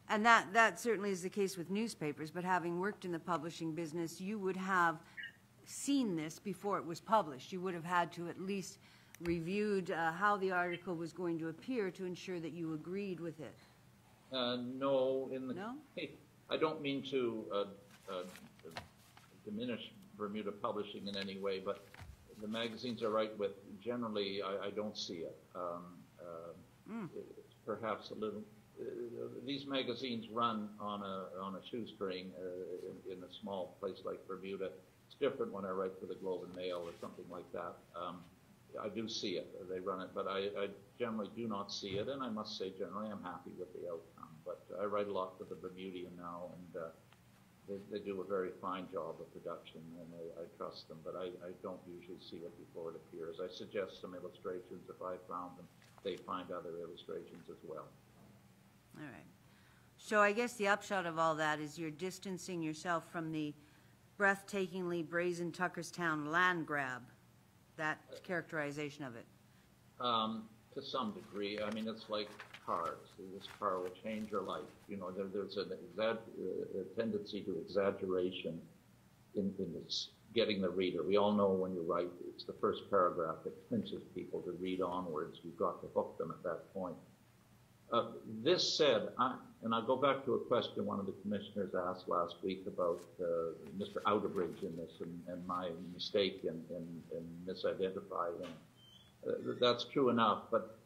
And that certainly is the case with newspapers, but having worked in the publishing business, you would have seen this before it was published. You would have had to at least reviewed how the article was going to appear to ensure that you agreed with it. No, No? I don't mean to diminish Bermuda Publishing in any way, but the magazines I write with, generally, I don't see it. It's perhaps a little. These magazines run on a shoestring in a small place like Bermuda. It's different when I write for the Globe and Mail or something like that. I do see it. They run it, but I generally do not see it, and I must say generally I'm happy with the outcome. But I write a lot for the Bermudian now, and they do a very fine job of production, and I trust them, but I don't usually see it before it appears. I suggest some illustrations if I found them. They find other illustrations as well. All right. So I guess the upshot of all that is you're distancing yourself from the breathtakingly brazen Tuckerstown land grab, that characterization of it. To some degree. I mean, it's like cars. This car will change your life. You know, there's a tendency to exaggeration in this, getting the reader. We all know when you write, it's the first paragraph that clinches people to read onwards. You've got to hook them at that point. This said, and I'll go back to a question one of the commissioners asked last week about Mr. Outerbridge in this and my mistake in misidentifying him. That's true enough, but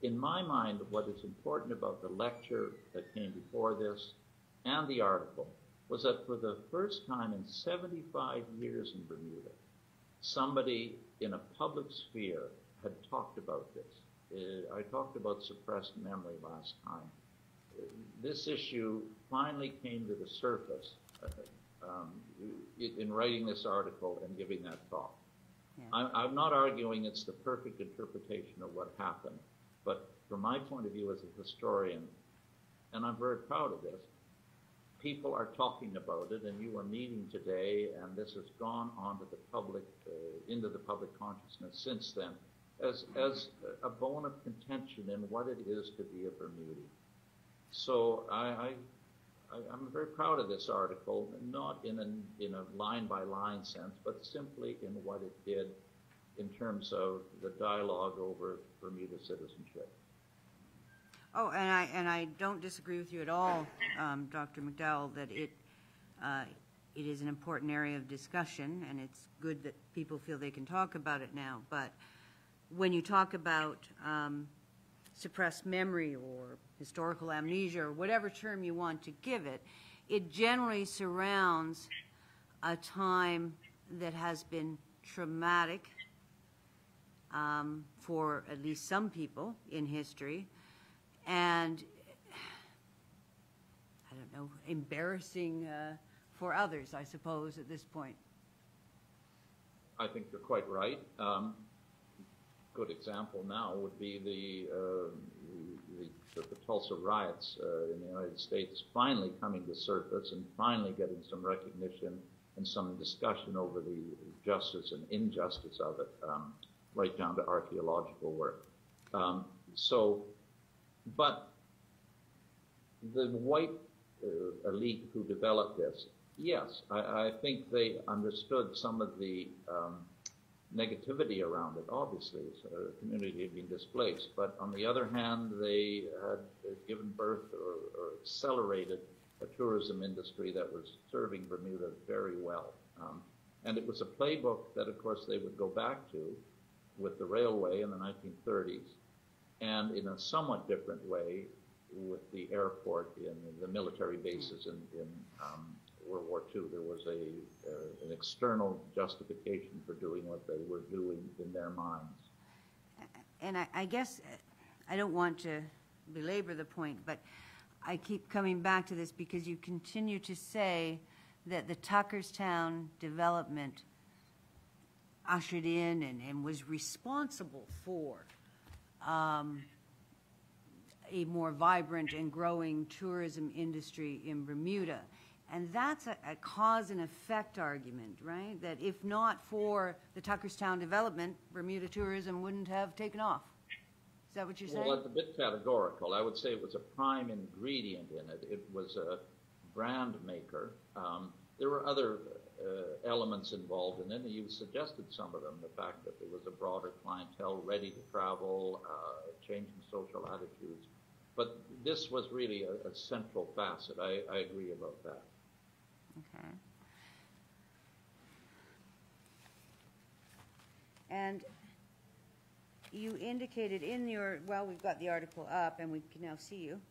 in my mind, what is important about the lecture that came before this and the article was that for the first time in 75 years in Bermuda, somebody in a public sphere had talked about this. I talked about suppressed memory last time. This issue finally came to the surface in writing this article and giving that talk. Yeah. I'm not arguing it's the perfect interpretation of what happened, but from my point of view as a historian, and I'm very proud of this, people are talking about it, and you are meeting today, and this has gone on to the public, into the public consciousness since then, as a bone of contention in what it is to be a Bermudian. So I'm very proud of this article, not in a line-by-line sense, but simply in what it did in terms of the dialogue over Bermuda citizenship. Oh, and I don't disagree with you at all, Dr. McDowell, that it is an important area of discussion, and it's good that people feel they can talk about it now. But when you talk about suppressed memory or historical amnesia or whatever term you want to give it, it generally surrounds a time that has been traumatic for at least some people in history, and I don't know, embarrassing for others, I suppose, at this point. I think you're quite right. Good example now would be the Tulsa riots in the United States finally coming to surface and finally getting some recognition and some discussion over the justice and injustice of it, right down to archaeological work. But the white elite who developed this, yes, I think they understood some of the negativity around it. Obviously, the community had been displaced, but on the other hand, they had given birth or accelerated a tourism industry that was serving Bermuda very well. And it was a playbook that, of course, they would go back to with the railway in the 1930s, and in a somewhat different way with the airport in the military bases in World War II. There was an external justification for doing what they were doing in their minds. And I guess I don't want to belabor the point, but I keep coming back to this because you continue to say that the Tuckerstown development ushered in and was responsible for a more vibrant and growing tourism industry in Bermuda. And that's a cause and effect argument, right? That if not for the Tuckerstown development, Bermuda tourism wouldn't have taken off. Is that what you're saying? Well, that's a bit categorical. I would say it was a prime ingredient in it. It was a brand maker. There were other elements involved in it, and you suggested some of them, the fact that there was a broader clientele ready to travel, changing social attitudes. But this was really a central facet. I agree about that. Okay. And you indicated in your, well, we've got the article up and we can now see you.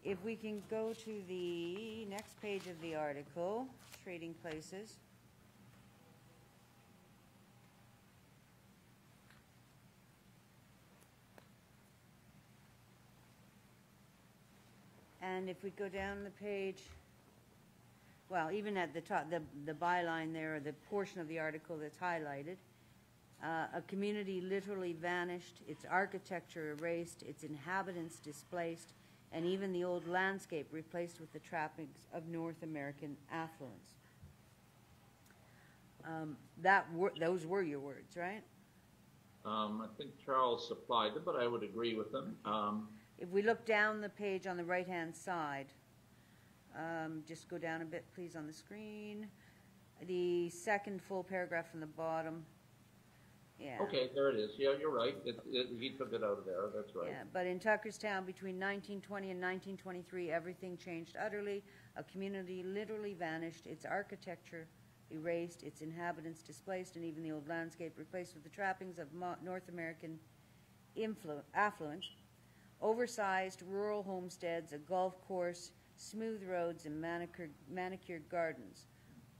If we can go to the next page of the article, Trading Places. And if we go down the page, well, even at the top, the byline there, or the portion of the article that's highlighted, a community literally vanished, its architecture erased, its inhabitants displaced, and even the old landscape replaced with the trappings of North American affluence. Those were your words, right? I think Charles supplied them, but I would agree with them. If we look down the page on the right-hand side, just go down a bit, please, on the screen. The second full paragraph from the bottom. Yeah. Okay, there it is. Yeah, you're right. He took it out of there. That's right. Yeah, but in Tuckerstown, between 1920 and 1923, everything changed utterly. A community literally vanished, its architecture erased, its inhabitants displaced, and even the old landscape replaced with the trappings of North American affluence. Oversized rural homesteads, a golf course, smooth roads, and manicured gardens.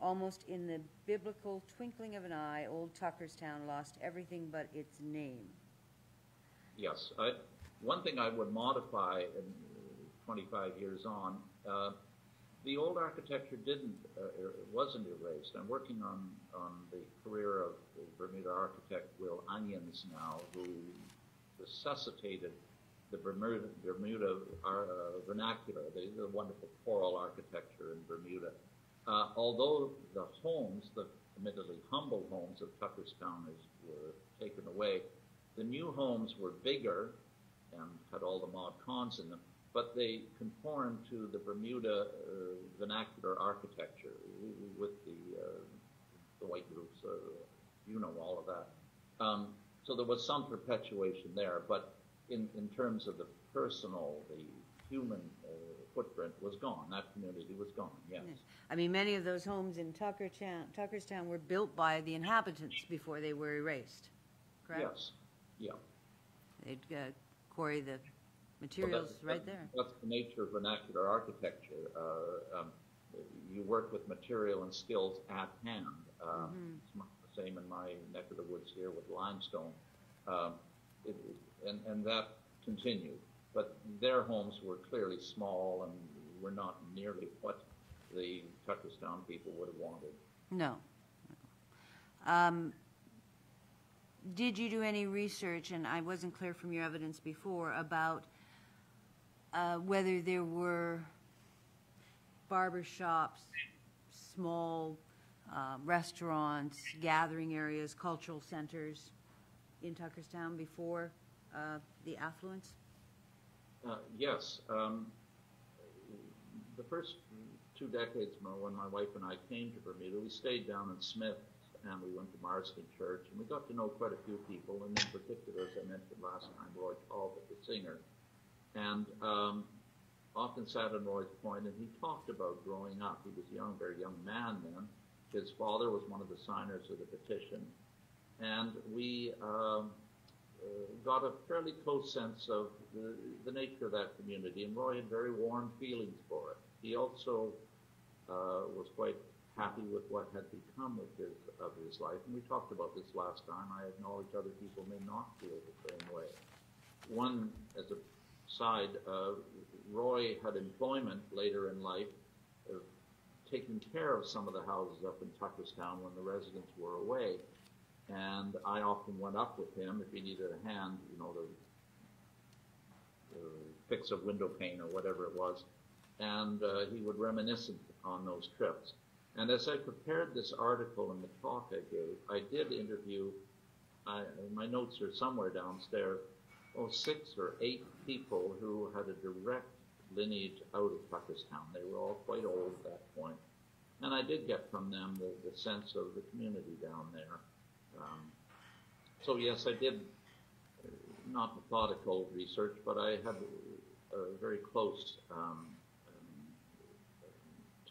Almost in the biblical twinkling of an eye, old Tuckerstown lost everything but its name. Yes. One thing I would modify in 25 years on, the old architecture wasn't erased. I'm working on the career of the Bermuda architect Will Onions now, who resuscitated the Bermuda vernacular, the wonderful choral architecture in Bermuda. Although the homes, the admittedly humble homes of Tuckerstown were taken away, the new homes were bigger and had all the mod cons in them, but they conformed to the Bermuda vernacular architecture with the white roofs, you know, all of that. So there was some perpetuation there, but in terms of the personal, the human footprint was gone. That community was gone, yes. I mean, many of those homes in Tuckerstown were built by the inhabitants before they were erased, correct? Yes, yeah. They'd quarry the materials right there. That's the nature of vernacular architecture. You work with material and skills at hand. It's not the same in my neck of the woods here with limestone. And that continued. But their homes were clearly small and were not nearly what the Tuckerstown people would have wanted. No. Did you do any research, and I wasn't clear from your evidence before, about whether there were barber shops, small restaurants, gathering areas, cultural centers in Tuckerstown before the affluence? Yes. The first 2 decades when my wife and I came to Bermuda, we stayed down in Smith and we went to Marsden Church, and we got to know quite a few people, and in particular, as I mentioned last time, Roy Talbot, the singer. And often sat on Roy's Point, and he talked about growing up. He was a young, very young man then. His father was one of the signers of the petition. And we got a fairly close sense of the nature of that community, and Roy had very warm feelings for it. He also was quite happy with what had become of his life, and we talked about this last time. I acknowledge other people may not feel the same way. One, as a side, Roy had employment later in life of taking care of some of the houses up in Tuckerstown when the residents were away. And I often went up with him if he needed a hand, you know, to fix a window pane or whatever it was. And he would reminisce on those trips. And as I prepared this article and the talk I gave, I did interview, my notes are somewhere downstairs, 6 or 8 people who had a direct lineage out of Tuckerstown. They were all quite old at that point. And I did get from them the sense of the community down there. So yes, I did not methodical research, but I had very close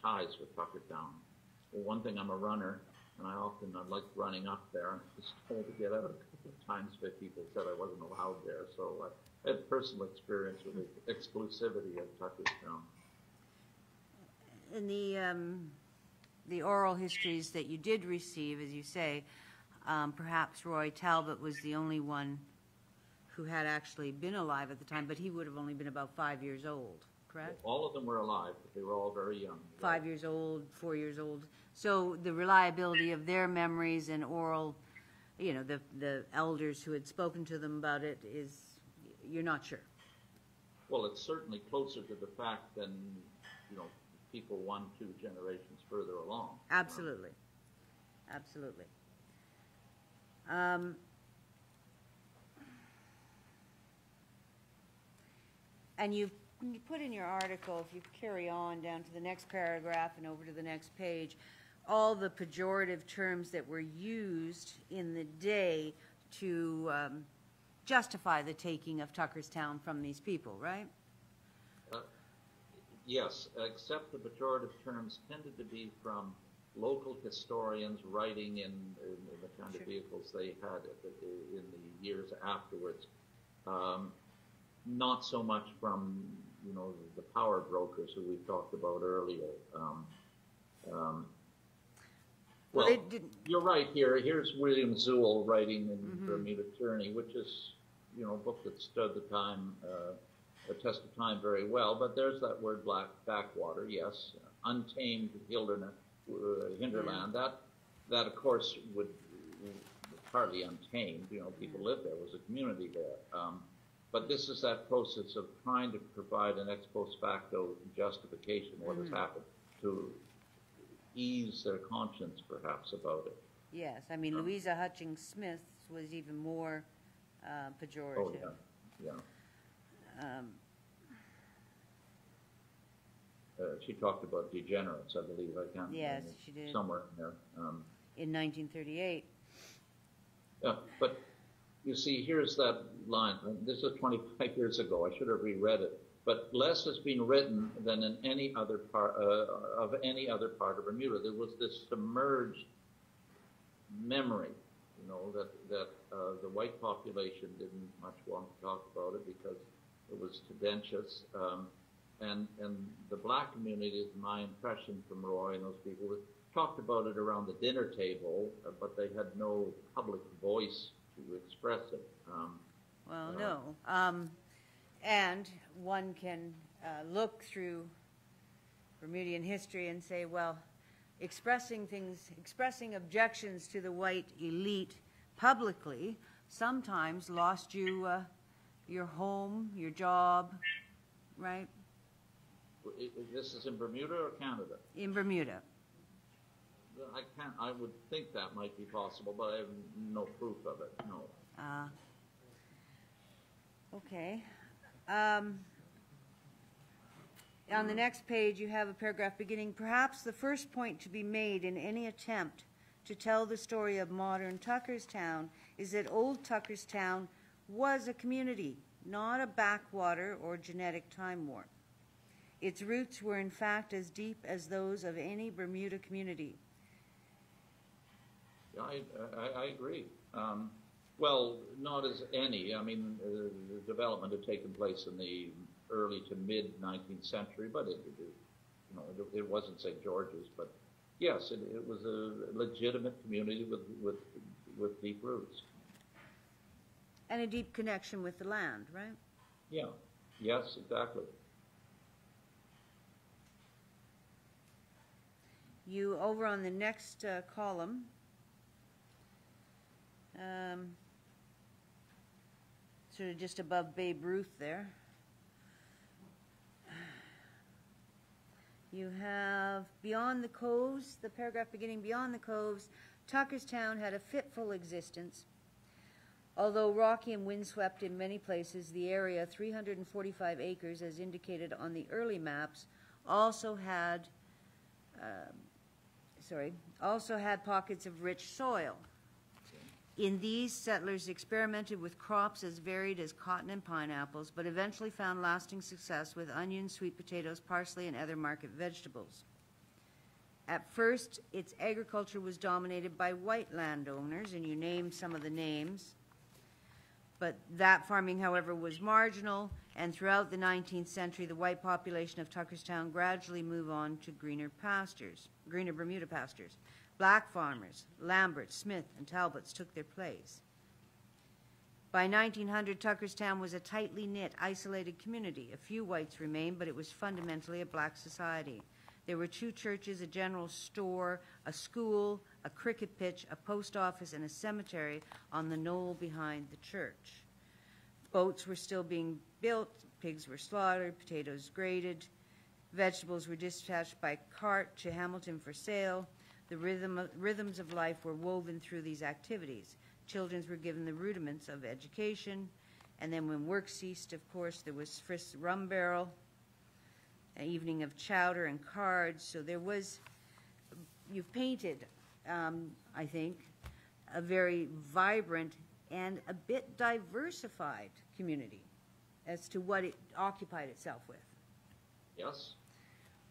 ties with Tuckertown. Well, one thing, I'm a runner, and I like running up there. I was told to get out a couple of times by people said I wasn't allowed there. So I had personal experience with the exclusivity of Tuckertown. In the oral histories that you did receive, as you say, perhaps Roy Talbot was the only one who had actually been alive at the time, but he would have only been about 5 years old, correct? All of them were alive, but they were all very young. 5 years old, 4 years old. So the reliability of their memories and oral, you know, the elders who had spoken to them about it is, you're not sure? Well, it's certainly closer to the fact than, you know, people 1, 2 generations further along. Absolutely. Absolutely. And you put in your article, if you carry on down to the next paragraph and over to the next page, all the pejorative terms that were used in the day to justify the taking of Tuckerstown from these people, right? Yes, except the pejorative terms tended to be from local historians writing in the kind of vehicles they had in the years afterwards. Not so much from, you know, the power brokers who we talked about earlier. Well, you're right here. Here's William Zool writing in Bermuda Tyranny, which is, you know, a book that stood the test of time very well. But there's that word backwater, yes. Untamed hinterland. That of course would hardly untamed. You know, people lived there. There was a community there. But this is that process of trying to provide an ex post facto justification of what has happened to ease their conscience, perhaps, about it. Yes, I mean, Louisa Hutchings Smith was even more pejorative. Oh, yeah. She talked about degenerates, I believe. I can't. Yes, she did. Somewhere in there. In 1938. Yeah, but you see, here's that line. This is 25 years ago. I should have reread it. But less has been written than in any other part of any other part of Bermuda. There was this submerged memory, you know, that the white population didn't much want to talk about it because it was tendentious. And the black community, my impression from Roy and those people, talked about it around the dinner table, but they had no public voice to express it. Well, no. And one can look through Bermudian history and say, well, expressing objections to the white elite publicly sometimes lost you your home, your job, right? This is in Bermuda or Canada? In Bermuda. I would think that might be possible, but I have no proof of it, no. Okay. On the next page, you have a paragraph beginning, perhaps the first point to be made in any attempt to tell the story of modern Tuckerstown is that old Tuckerstown was a community, not a backwater or genetic time warp. Its roots were in fact as deep as those of any Bermuda community. Yeah, I agree. Well, not as any. I mean, the development had taken place in the early to mid 19th century, but it wasn't St. George's. But yes, it was a legitimate community with deep roots and a deep connection with the land, right? Yeah. Yes, exactly. You over on the next column. Sort of just above Babe Ruth there. You have beyond the coves, the paragraph beginning beyond the coves, Tuckerstown had a fitful existence. Although rocky and windswept in many places, the area, 345 acres as indicated on the early maps, also had also had pockets of rich soil. In these, settlers experimented with crops as varied as cotton and pineapples, but eventually found lasting success with onions, sweet potatoes, parsley, and other market vegetables. At first, its agriculture was dominated by white landowners, and you named some of the names. But that farming, however, was marginal, and throughout the 19th century, the white population of Tuckerstown gradually moved on to greener Bermuda pastures. Black farmers, Lamberts, Smith, and Talbots took their place. By 1900, Tuckerstown was a tightly knit, isolated community. A few whites remained, but it was fundamentally a black society. There were 2 churches, a general store, a school, a cricket pitch, a post office, and a cemetery on the knoll behind the church. Boats were still being built, pigs were slaughtered, potatoes grated, vegetables were dispatched by cart to Hamilton for sale. The rhythms of life were woven through these activities. Children were given the rudiments of education, and then when work ceased, of course, there was Frith's rum barrel, an evening of chowder and cards. So there was, you've painted, I think, a very vibrant and a bit diversified community as to what it occupied itself with. Yes.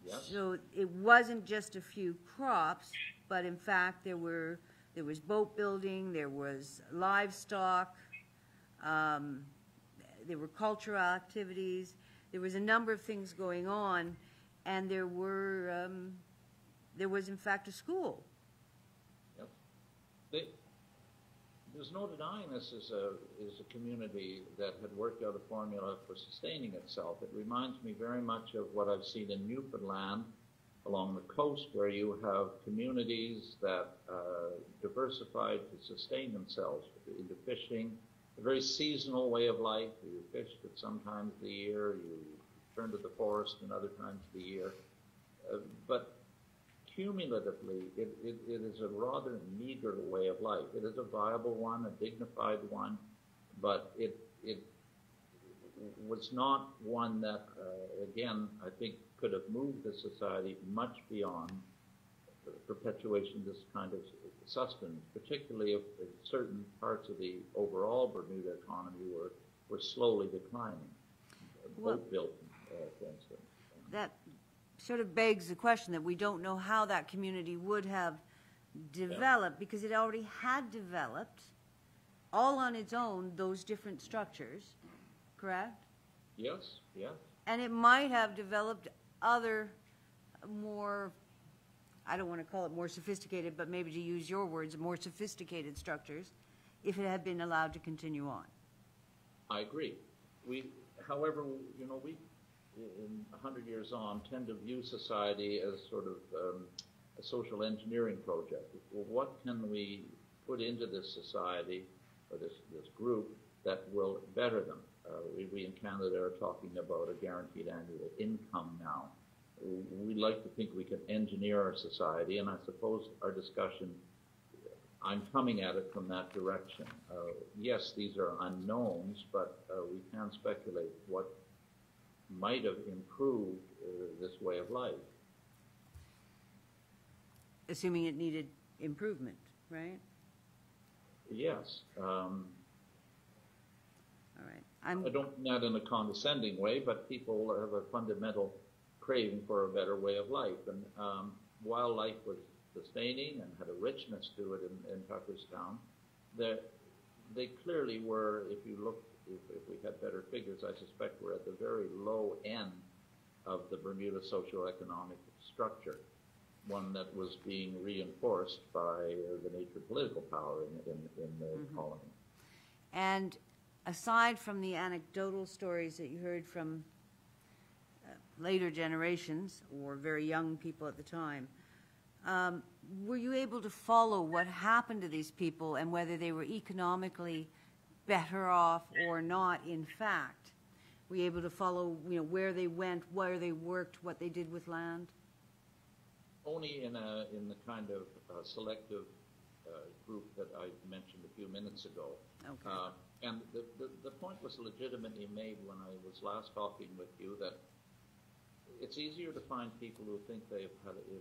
Yes. So it wasn't just a few crops, but in fact there was boat building, there was livestock, there were cultural activities, there was a number of things going on, and there was in fact a school. Yep. There's no denying this is a community that had worked out a formula for sustaining itself. It reminds me very much of what I've seen in Newfoundland along the coast, where you have communities that diversified to sustain themselves into fishing, a very seasonal way of life. You fished at some times of the year, you turn to the forest at other times of the year. But cumulatively, it is a rather meager way of life. It is a viable one, a dignified one, but it was not one that, again, I think could have moved the society much beyond the perpetuation of this kind of sustenance, particularly if certain parts of the overall Bermuda economy were slowly declining. Boat building, for instance. That sort of begs the question that we don't know how that community would have developed, because it already had developed all on its own those different structures, correct? Yes, yes. And it might have developed other more, I don't want to call it more sophisticated, but maybe to use your words, more sophisticated structures, if it had been allowed to continue on. I agree. However, we in 100 years on, tend to view society as sort of a social engineering project. Well, what can we put into this society or this group that will better them? We in Canada are talking about a guaranteed annual income now. We like to think we can engineer our society, and I suppose our discussion, I'm coming at it from that direction. Yes, these are unknowns, but we can speculate what might have improved this way of life. Assuming it needed improvement, right? Yes. All right. I don't mean that in a condescending way, but people have a fundamental craving for a better way of life. And while life was sustaining and had a richness to it in Tuckerstown, they clearly were, if you look, if we had better figures, I suspect we're at the very low end of the Bermuda socioeconomic structure, one that was being reinforced by the nature of political power in the colony. And aside from the anecdotal stories that you heard from later generations or very young people at the time, were you able to follow what happened to these people and whether they were economically better off or not, in fact? Were you able to follow, where they went, where they worked, what they did with land? Only in the kind of selective group that I mentioned a few minutes ago. Okay. And the point was legitimately made when I was last talking with you that it's easier to find people who think they've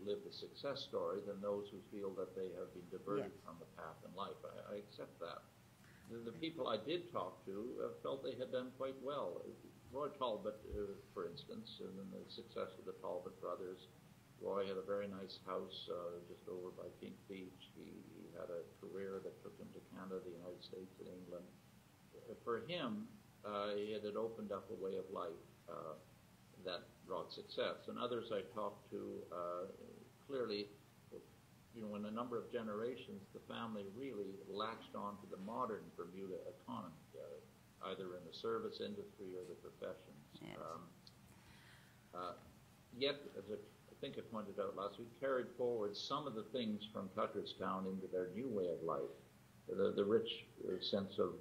lived a success story than those who feel that they have been diverted Yes. from the path in life. I accept that. The people I did talk to felt they had done quite well. Roy Talbot, for instance, and then the success of the Talbot brothers. Roy had a very nice house just over by Pink Beach. He had a career that took him to Canada, the United States, and England. For him, it had opened up a way of life that brought success. And others I talked to, clearly, in a number of generations, the family really latched on to the modern Bermuda economy, either in the service industry or the professions. Yes. Yet, as I think I pointed out last week, carried forward some of the things from Tuckerstown into their new way of life. The rich sense of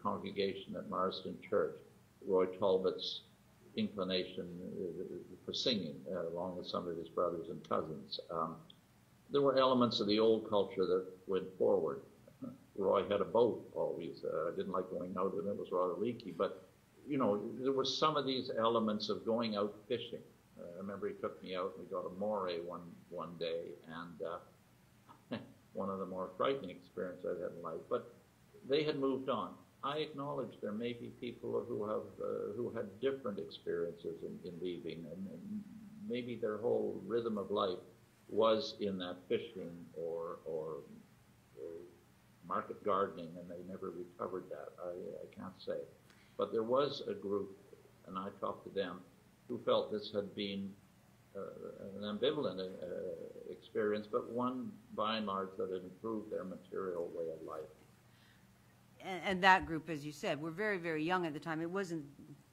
congregation at Marsden Church, Roy Talbot's inclination for singing, along with some of his brothers and cousins. There were elements of the old culture that went forward. Roy had a boat always. I didn't like going out, and it was rather leaky. But, there were some of these elements of going out fishing. I remember he took me out, and we got a moray one day, and one of the more frightening experiences I've had in life. But they had moved on. I acknowledge there may be people who had different experiences in leaving, and maybe their whole rhythm of life was in that fishing or market gardening, and they never recovered that. I can't say. But there was a group, and I talked to them, who felt this had been an ambivalent experience, but one, by and large, that had improved their material way of life. And that group, as you said, were very, very young at the time. It wasn't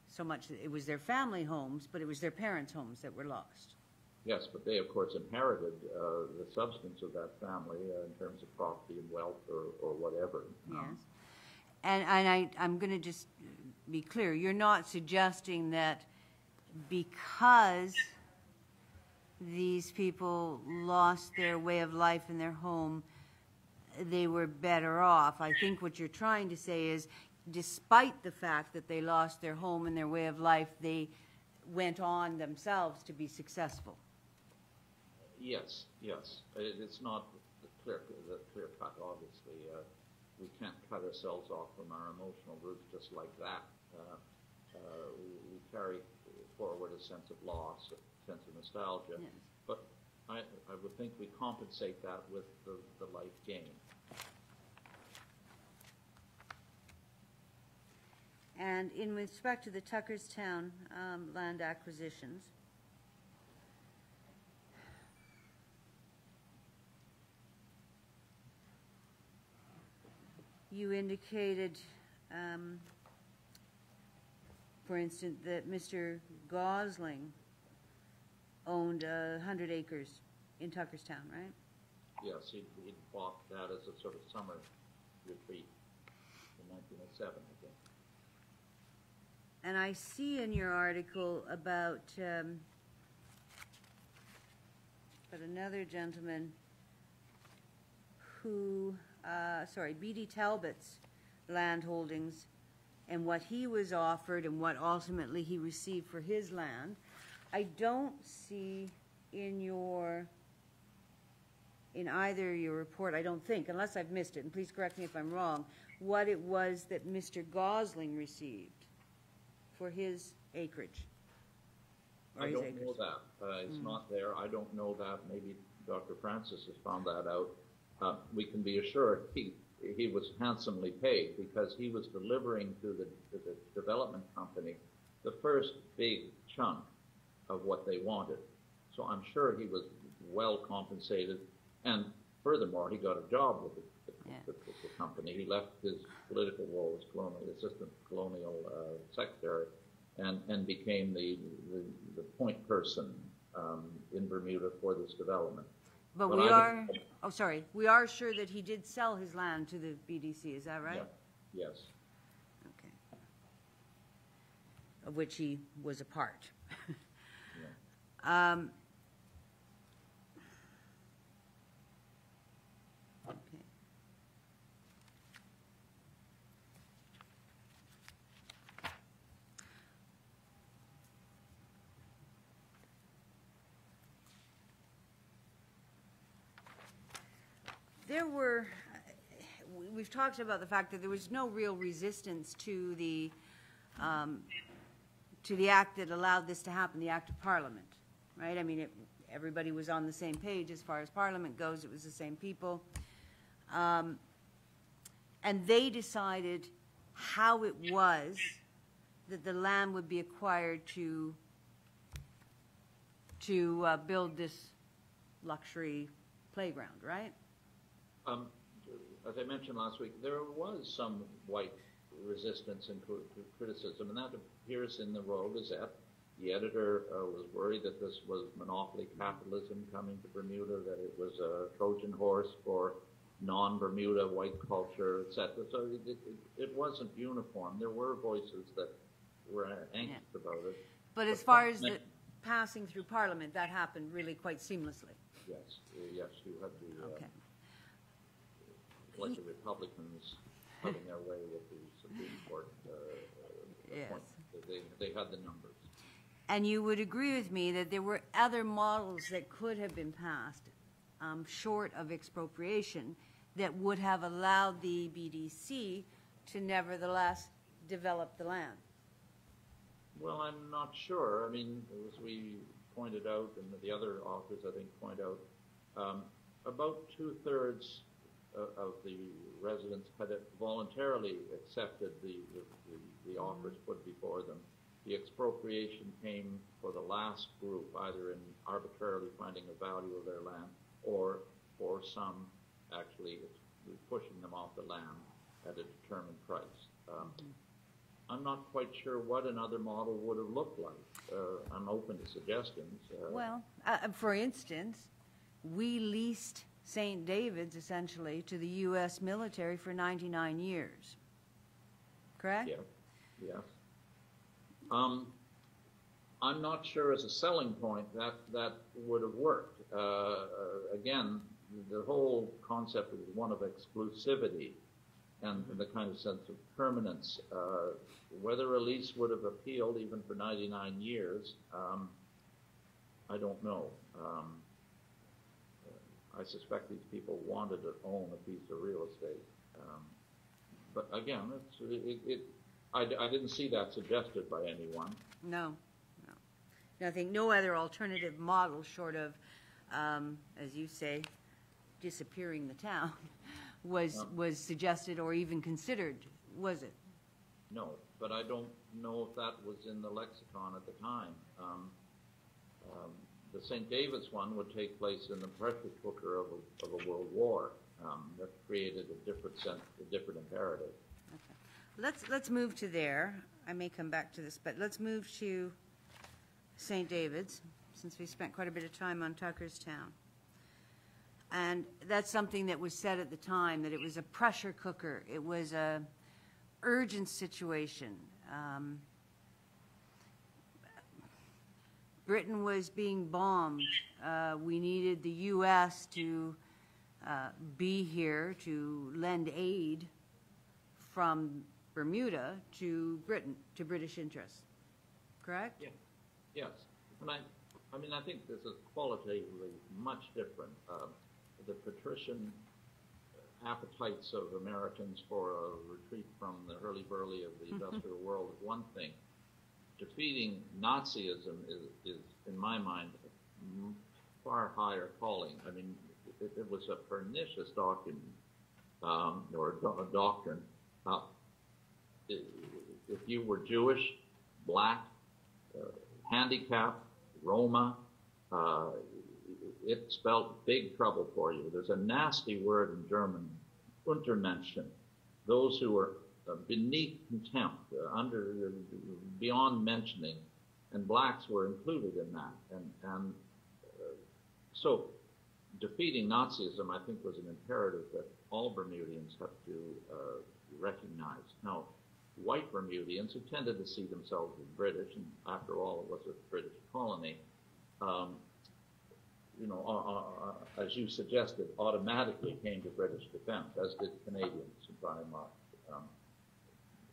so much that it was their family homes, but it was their parents' homes that were lost. Yes, but they, of course, inherited the substance of that family in terms of property and wealth or whatever. Yes. And I'm going to just be clear. You're not suggesting that because these people lost their way of life in their home, they were better off. I think what you're trying to say is, despite the fact that they lost their home and their way of life, they went on themselves to be successful. Yes. It's not the clear cut, obviously. We can't cut ourselves off from our emotional roots just like that. We carry forward a sense of loss, a sense of nostalgia. Yes. But I would think we compensate that with the life gain. And in respect to the Tuckerstown land acquisitions, you indicated, for instance, that Mr. Gosling owned 100 acres in Tuckerstown, right? Yes, he bought that as a sort of summer retreat in 1907, I think. And I see in your article about another gentleman who, B.D. Talbot's land holdings and what he was offered and what ultimately he received for his land. I don't see in either your report, I don't think, unless I've missed it, and please correct me if I'm wrong, what it was that Mr. Gosling received for his acreage. I don't know that. It's not there. I don't know that. Maybe Dr. Francis has found that out. We can be assured he was handsomely paid because he was delivering to the development company the first big chunk of what they wanted. So I'm sure he was well compensated, and furthermore, he got a job with the company. He left his political role as assistant colonial secretary and became the point person in Bermuda for this development. But we are sure that he did sell his land to the BDC, is that right? Yeah. Yes. Okay. Of which he was a part. Yeah. Okay. There were, we've talked about the fact that there was no real resistance to the act that allowed this to happen, the Act of Parliament, right? I mean, everybody was on the same page as far as Parliament goes. It was the same people. And they decided how it was that the land would be acquired to build this luxury playground, right? As I mentioned last week, there was some white resistance and criticism, and that appears in the Royal Gazette. The editor was worried that this was monopoly capitalism coming to Bermuda, that it was a Trojan horse for non-Bermuda white culture, etc. So it wasn't uniform. There were voices that were anxious about it. But as far as the passing through Parliament, that happened really quite seamlessly. Yes, yes, you had the like the Republicans having their way with the Supreme Court. Yes. They had the numbers. And you would agree with me that there were other models that could have been passed, short of expropriation, that would have allowed the BDC to nevertheless develop the land. Well, I'm not sure. I mean, as we pointed out, and the other authors, I think, point out, about two-thirds of the residents had voluntarily accepted the offers put before them. The expropriation came for the last group, either in arbitrarily finding the value of their land or for some actually pushing them off the land at a determined price. I'm not quite sure what another model would have looked like. I'm open to suggestions. Well, for instance, we leased St. David's essentially to the U.S. military for 99 years. Correct? Yeah. Yes. I'm not sure as a selling point that would have worked. Again, the whole concept is one of exclusivity and the kind of sense of permanence. Whether a lease would have appealed even for 99 years, I don't know. I suspect these people wanted to own a piece of real estate. But again, I didn't see that suggested by anyone. No. I think no other alternative model short of, as you say, disappearing the town was suggested or even considered, was it? No, but I don't know if that was in the lexicon at the time. The St. David's one would take place in the pressure cooker of a world war. That created a different sense, a different imperative. Okay. Let's move to there. I may come back to this, but let's move to St. David's, since we spent quite a bit of time on Tuckerstown. And that's something that was said at the time, that it was a pressure cooker. It was a urgent situation. Britain was being bombed. We needed the U.S. to be here to lend aid from Bermuda to Britain, to British interests. Correct? Yeah. Yes. And I think this is qualitatively much different. The patrician appetites of Americans for a retreat from the hurly-burly of the industrial world is one thing. Defeating Nazism is, in my mind, a far higher calling. I mean, it was a pernicious document, or a doctrine. If you were Jewish, black, handicapped, Roma, it spelled big trouble for you. There's a nasty word in German, Untermenschen, those who are beneath contempt, beyond mentioning, and blacks were included in that. And so defeating Nazism, I think, was an imperative that all Bermudians have to recognize. Now, white Bermudians who tended to see themselves as British, and after all, it was a British colony, as you suggested, automatically came to British defense, as did Canadians by and large.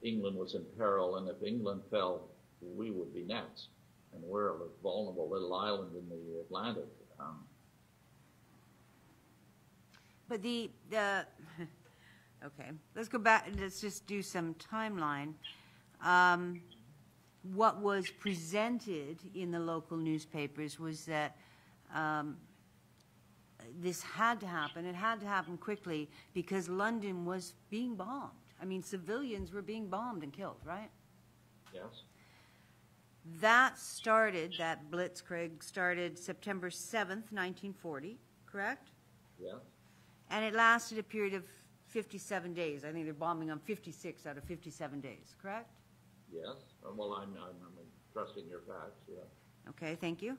England was in peril, and if England fell, we would be next. And we're a vulnerable little island in the Atlantic. But okay, let's go back, let's just do some timeline. What was presented in the local newspapers was that this had to happen. It had to happen quickly because London was being bombed. I mean, civilians were being bombed and killed, right? Yes. That Blitzkrieg started September 7th, 1940, correct? Yes. And it lasted a period of 57 days. I think they're bombing on 56 out of 57 days, correct? Yes. Well, I'm trusting your facts, yeah. Okay, thank you.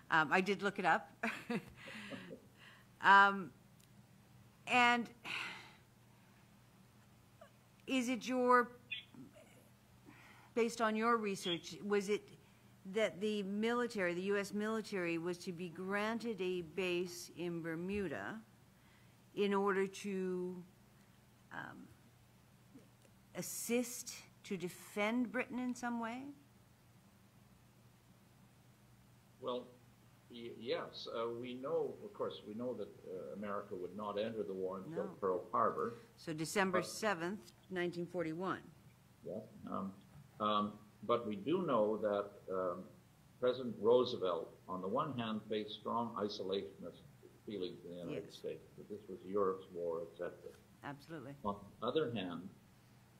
I did look it up. And is it based on your research, was it that the military, the U.S. military, was to be granted a base in Bermuda in order to assist to defend Britain in some way? Well, yes. We know, of course, that America would not enter the war until No. Pearl Harbor. So December 7th, 1941. Yeah. But we do know that President Roosevelt, on the one hand, faced strong isolationist feelings in the United Yes. States, that this was Europe's war, etc. Absolutely. On the other hand,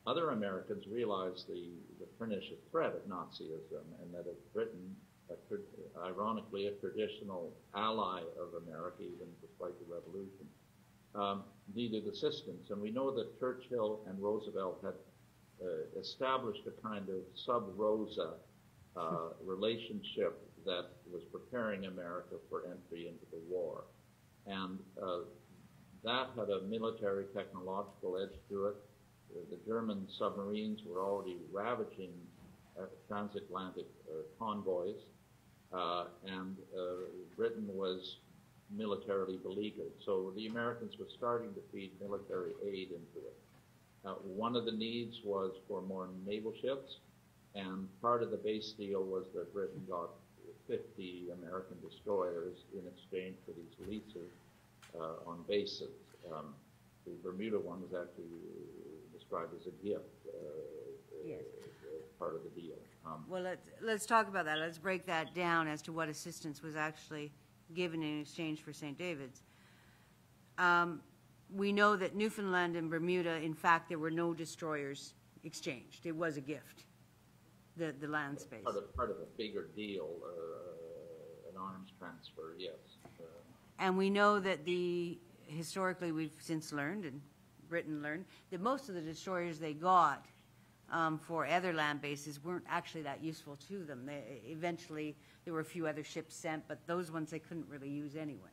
other Americans realized the pernicious threat of Nazism, and that if Britain, ironically a traditional ally of America, even despite the revolution, needed assistance. And we know that Churchill and Roosevelt had established a kind of sub-rosa relationship that was preparing America for entry into the war. And that had a military technological edge to it. The German submarines were already ravaging transatlantic convoys, and Britain was militarily beleaguered. So the Americans were starting to feed military aid into it. One of the needs was for more naval ships, and part of the base deal was that Britain got 50 American destroyers in exchange for these leases on bases. The Bermuda one was actually described as a gift, Yes. part of the deal. Well, let's talk about that. Let's break that down as to what assistance was actually given in exchange for St. David's. We know that Newfoundland and Bermuda, in fact, there were no destroyers exchanged. It was a gift, the land space. Part of a bigger deal, an arms transfer, yes. And we know that historically we've since learned, and Britain learned, that most of the destroyers they got for other land bases weren't actually that useful to them. Eventually, there were a few other ships sent, but those ones they couldn't really use anyway.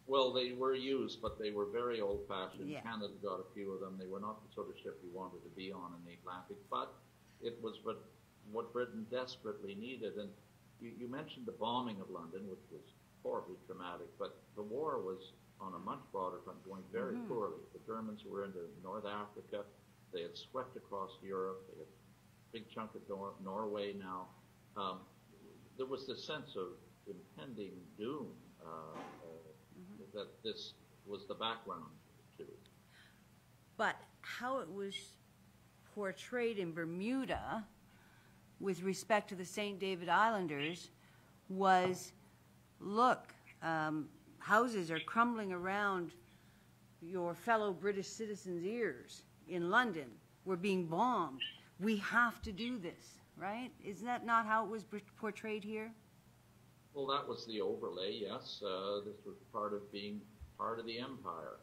Well, they were used, but they were very old-fashioned. Yeah. Canada got a few of them. They were not the sort of ship you wanted to be on in the Atlantic, but it was what Britain desperately needed. And you mentioned the bombing of London, which was horribly traumatic, but the war was on a much broader front, going very poorly. The Germans were into North Africa. They had swept across Europe. They had a big chunk of Norway now. There was this sense of impending doom that this was the background to. But how it was portrayed in Bermuda with respect to the St. David Islanders was, look, houses are crumbling around your fellow British citizens' ears in London. We're being bombed. We have to do this, right? Isn't that not how it was portrayed here? Well, that was the overlay, yes. This was part of being part of the empire.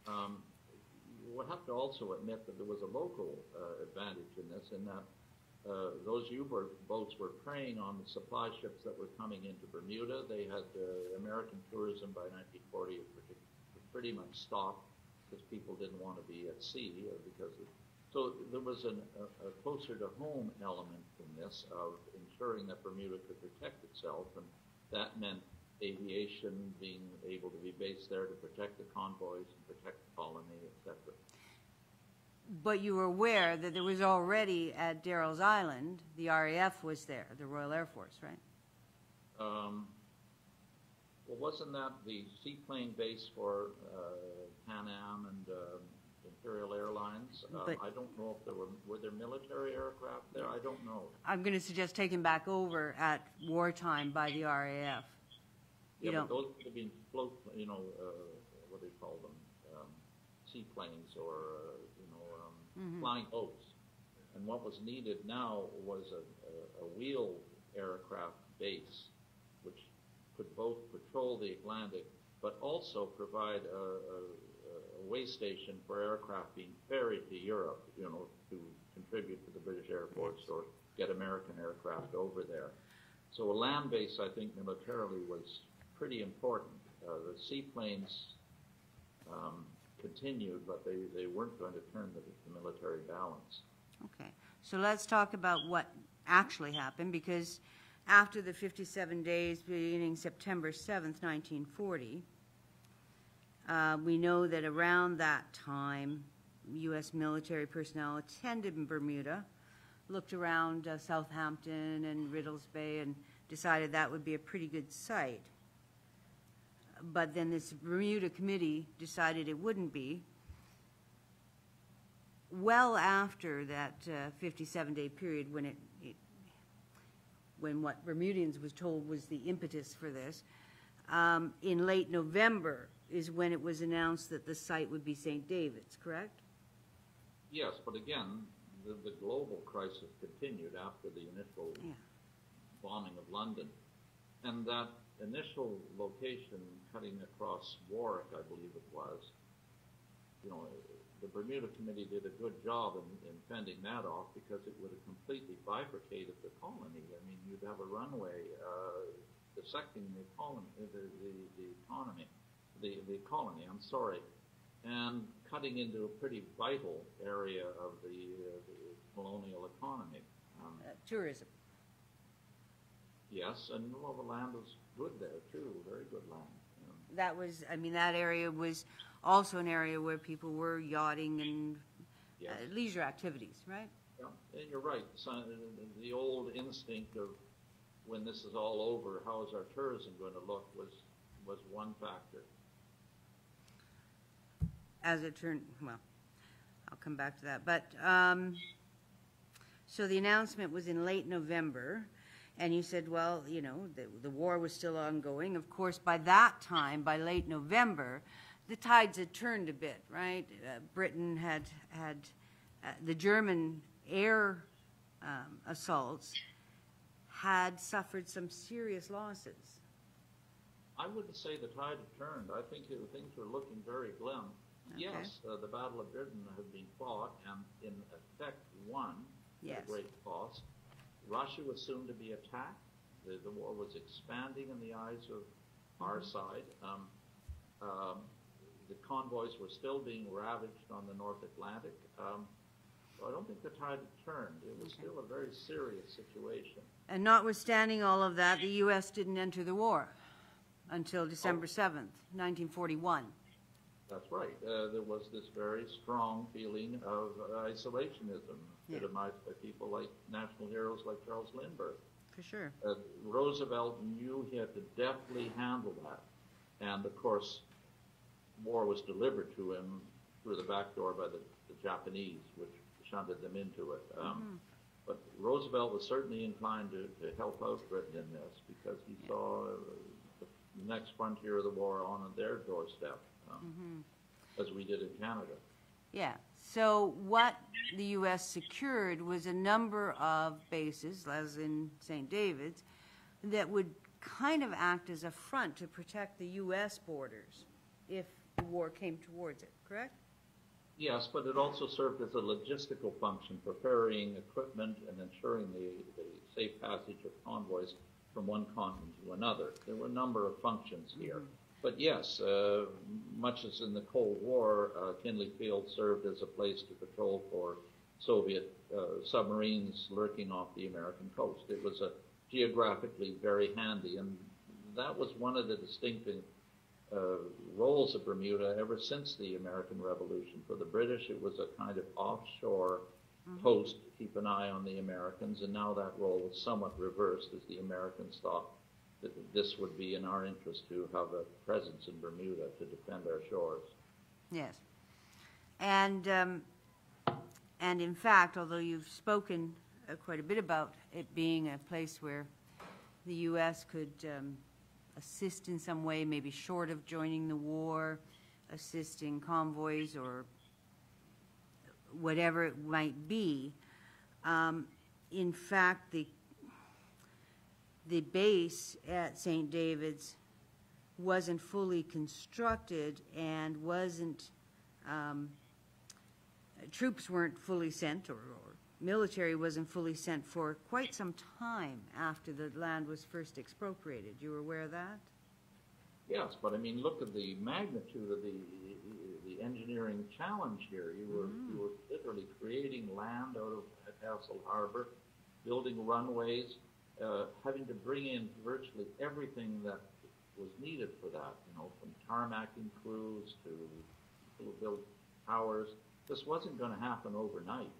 You would have to also admit that there was a local advantage in this, in that those U-boats were preying on the supply ships that were coming into Bermuda. They had American tourism by 1940 pretty much stopped because people didn't want to be at sea. So there was a closer to home element in this of ensuring that Bermuda could protect itself, and that meant aviation being able to be based there to protect the convoys and protect the colony, etc. But you were aware that there was already at Darrell's Island, the RAF was there, the Royal Air Force, right? Well, wasn't that the seaplane base for Pan Am and Imperial Airlines? But- I don't know if were there military aircraft there? I don't know. I'm going to suggest taken back over at wartime by the RAF. You Yeah, don't, but those could have been what do you call them? Seaplanes or, flying boats. And what was needed now was a wheel aircraft base, which could both patrol the Atlantic, but also provide a way station for aircraft being ferried to Europe, to contribute to the British Air Force or get American aircraft over there. So a land base, I think, militarily was pretty important. The seaplanes continued, but they weren't going to turn the military balance. okay. So let's talk about what actually happened, because after the 57 days beginning September 7th, 1940, we know that around that time, U.S. military personnel attended in Bermuda, looked around Southampton and Riddles Bay and decided that would be a pretty good site. But then this Bermuda committee decided it wouldn't be. Well after that 57-day period when what Bermudians was told was the impetus for this, in late November is when it was announced that the site would be St. David's, correct? Yes, but again, the global crisis continued after the initial bombing of London. And that initial location cutting across Warwick, I believe it was, the Bermuda Committee did a good job in fending that off, because it would have completely bifurcated the colony. I mean, you'd have a runway dissecting the colony, and cutting into a pretty vital area of the colonial economy. Tourism. Yes, and the land was good there too, very good land. That was, that area was also an area where people were yachting and Yes. Leisure activities, right? Yeah, and you're right. So the old instinct of when this is all over, how is our tourism going to look was one factor. As it turned, well, I'll come back to that. But so the announcement was in late November, and you said, well, the war was still ongoing. Of course, by that time, by late November, the tides had turned a bit, right? Britain had the German air assaults had suffered some serious losses. I wouldn't say the tide had turned. I think things were looking very glim. Okay. Yes, the Battle of Britain had been fought and in effect won Yes. at great cost. Russia was soon to be attacked. The war was expanding in the eyes of our side. The convoys were still being ravaged on the North Atlantic. So I don't think the tide had turned. It was still a very serious situation. And notwithstanding all of that, the U.S. didn't enter the war until December 7th, 1941. That's right. There was this very strong feeling of isolationism, epitomized by people like national heroes like Charles Lindbergh. For sure. Roosevelt knew he had to deftly handle that. And, of course, war was delivered to him through the back door by the Japanese, which shunted them into it. But Roosevelt was certainly inclined to help out Britain in this, because he saw the next frontier of the war on their doorstep, as we did in Canada. Yeah. So what the U.S. secured was a number of bases, as in St. David's, that would kind of act as a front to protect the U.S. borders if the war came towards it, correct? Yes, but it also served as a logistical function for ferrying equipment and ensuring the safe passage of convoys from one continent to another. There were a number of functions here. But yes, much as in the Cold War, Kinley Field served as a place to patrol for Soviet submarines lurking off the American coast. It was geographically very handy, and that was one of the distinctive roles of Bermuda ever since the American Revolution. For the British, it was a kind of offshore post to keep an eye on the Americans, and now that role was somewhat reversed as the Americans thought this would be in our interest to have a presence in Bermuda to defend our shores. Yes. And in fact, although you've spoken quite a bit about it being a place where the U.S. could assist in some way, maybe short of joining the war, assisting convoys or whatever it might be, in fact, the base at St. David's wasn't fully constructed and wasn't troops weren't fully sent, or military wasn't fully sent for quite some time after the land was first expropriated. You were aware of that? Yes, but I mean, look at the magnitude of the engineering challenge here. You were literally creating land out of Castle Harbor, building runways, having to bring in virtually everything that was needed for that, from tarmacking crews to build towers. This wasn't going to happen overnight.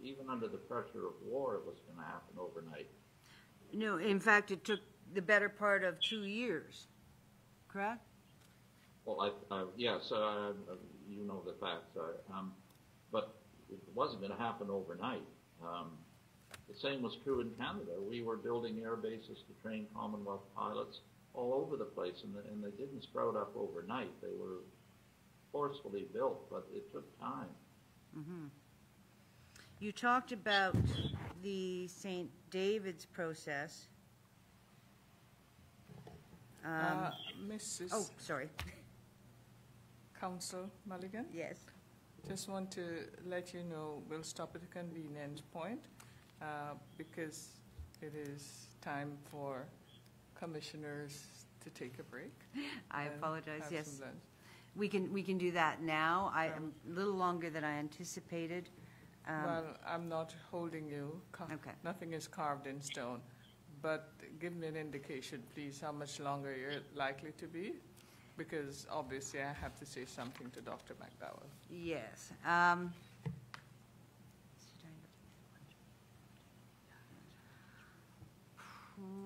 Even under the pressure of war, it was going to happen overnight. No, in fact, it took the better part of 2 years, correct? Well, yes, you know the facts. But it wasn't going to happen overnight. The same was true in Canada. We were building air bases to train Commonwealth pilots all over the place, and they didn't sprout up overnight. They were forcefully built, but it took time. Mm-hmm. You talked about the St. David's process. Mrs. Oh, sorry. Council Mulligan? Yes. Just want to let you know we'll stop at a convenient point because it is time for commissioners to take a break. I apologize. Have Yes, some lunch. we can do that now. I am a little longer than I anticipated. Well, I'm not holding you. Okay. Nothing is carved in stone. But give me an indication, please, how much longer you're likely to be? Because obviously I have to say something to Dr. McDowell. Yes.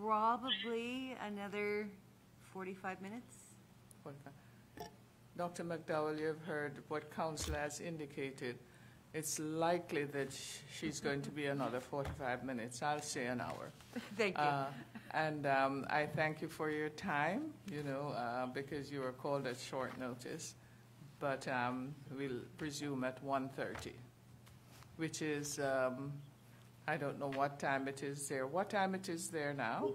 Probably another 45 minutes. 45. Dr. McDowell, you've heard what council has indicated. It's likely that she's going to be another 45 minutes. I'll say an hour. Thank you. And I thank you for your time, because you were called at short notice. But we'll resume at 1:30, which is, I don't know what time it is there. What time it is there now?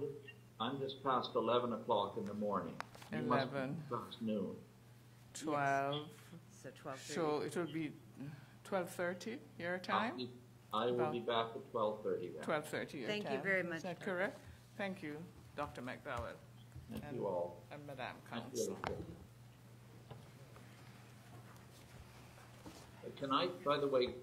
I'm just past 11 o'clock in the morning. 11. Past noon. 12. So 12:30. So it will be 12:30 your time? I will be back at 12:30 then. 12:30 your time. Thank you very much. Is that correct? Thank you, Dr. McDowell. Thank you all. And Madam Thank Council. you. Can I, by the way,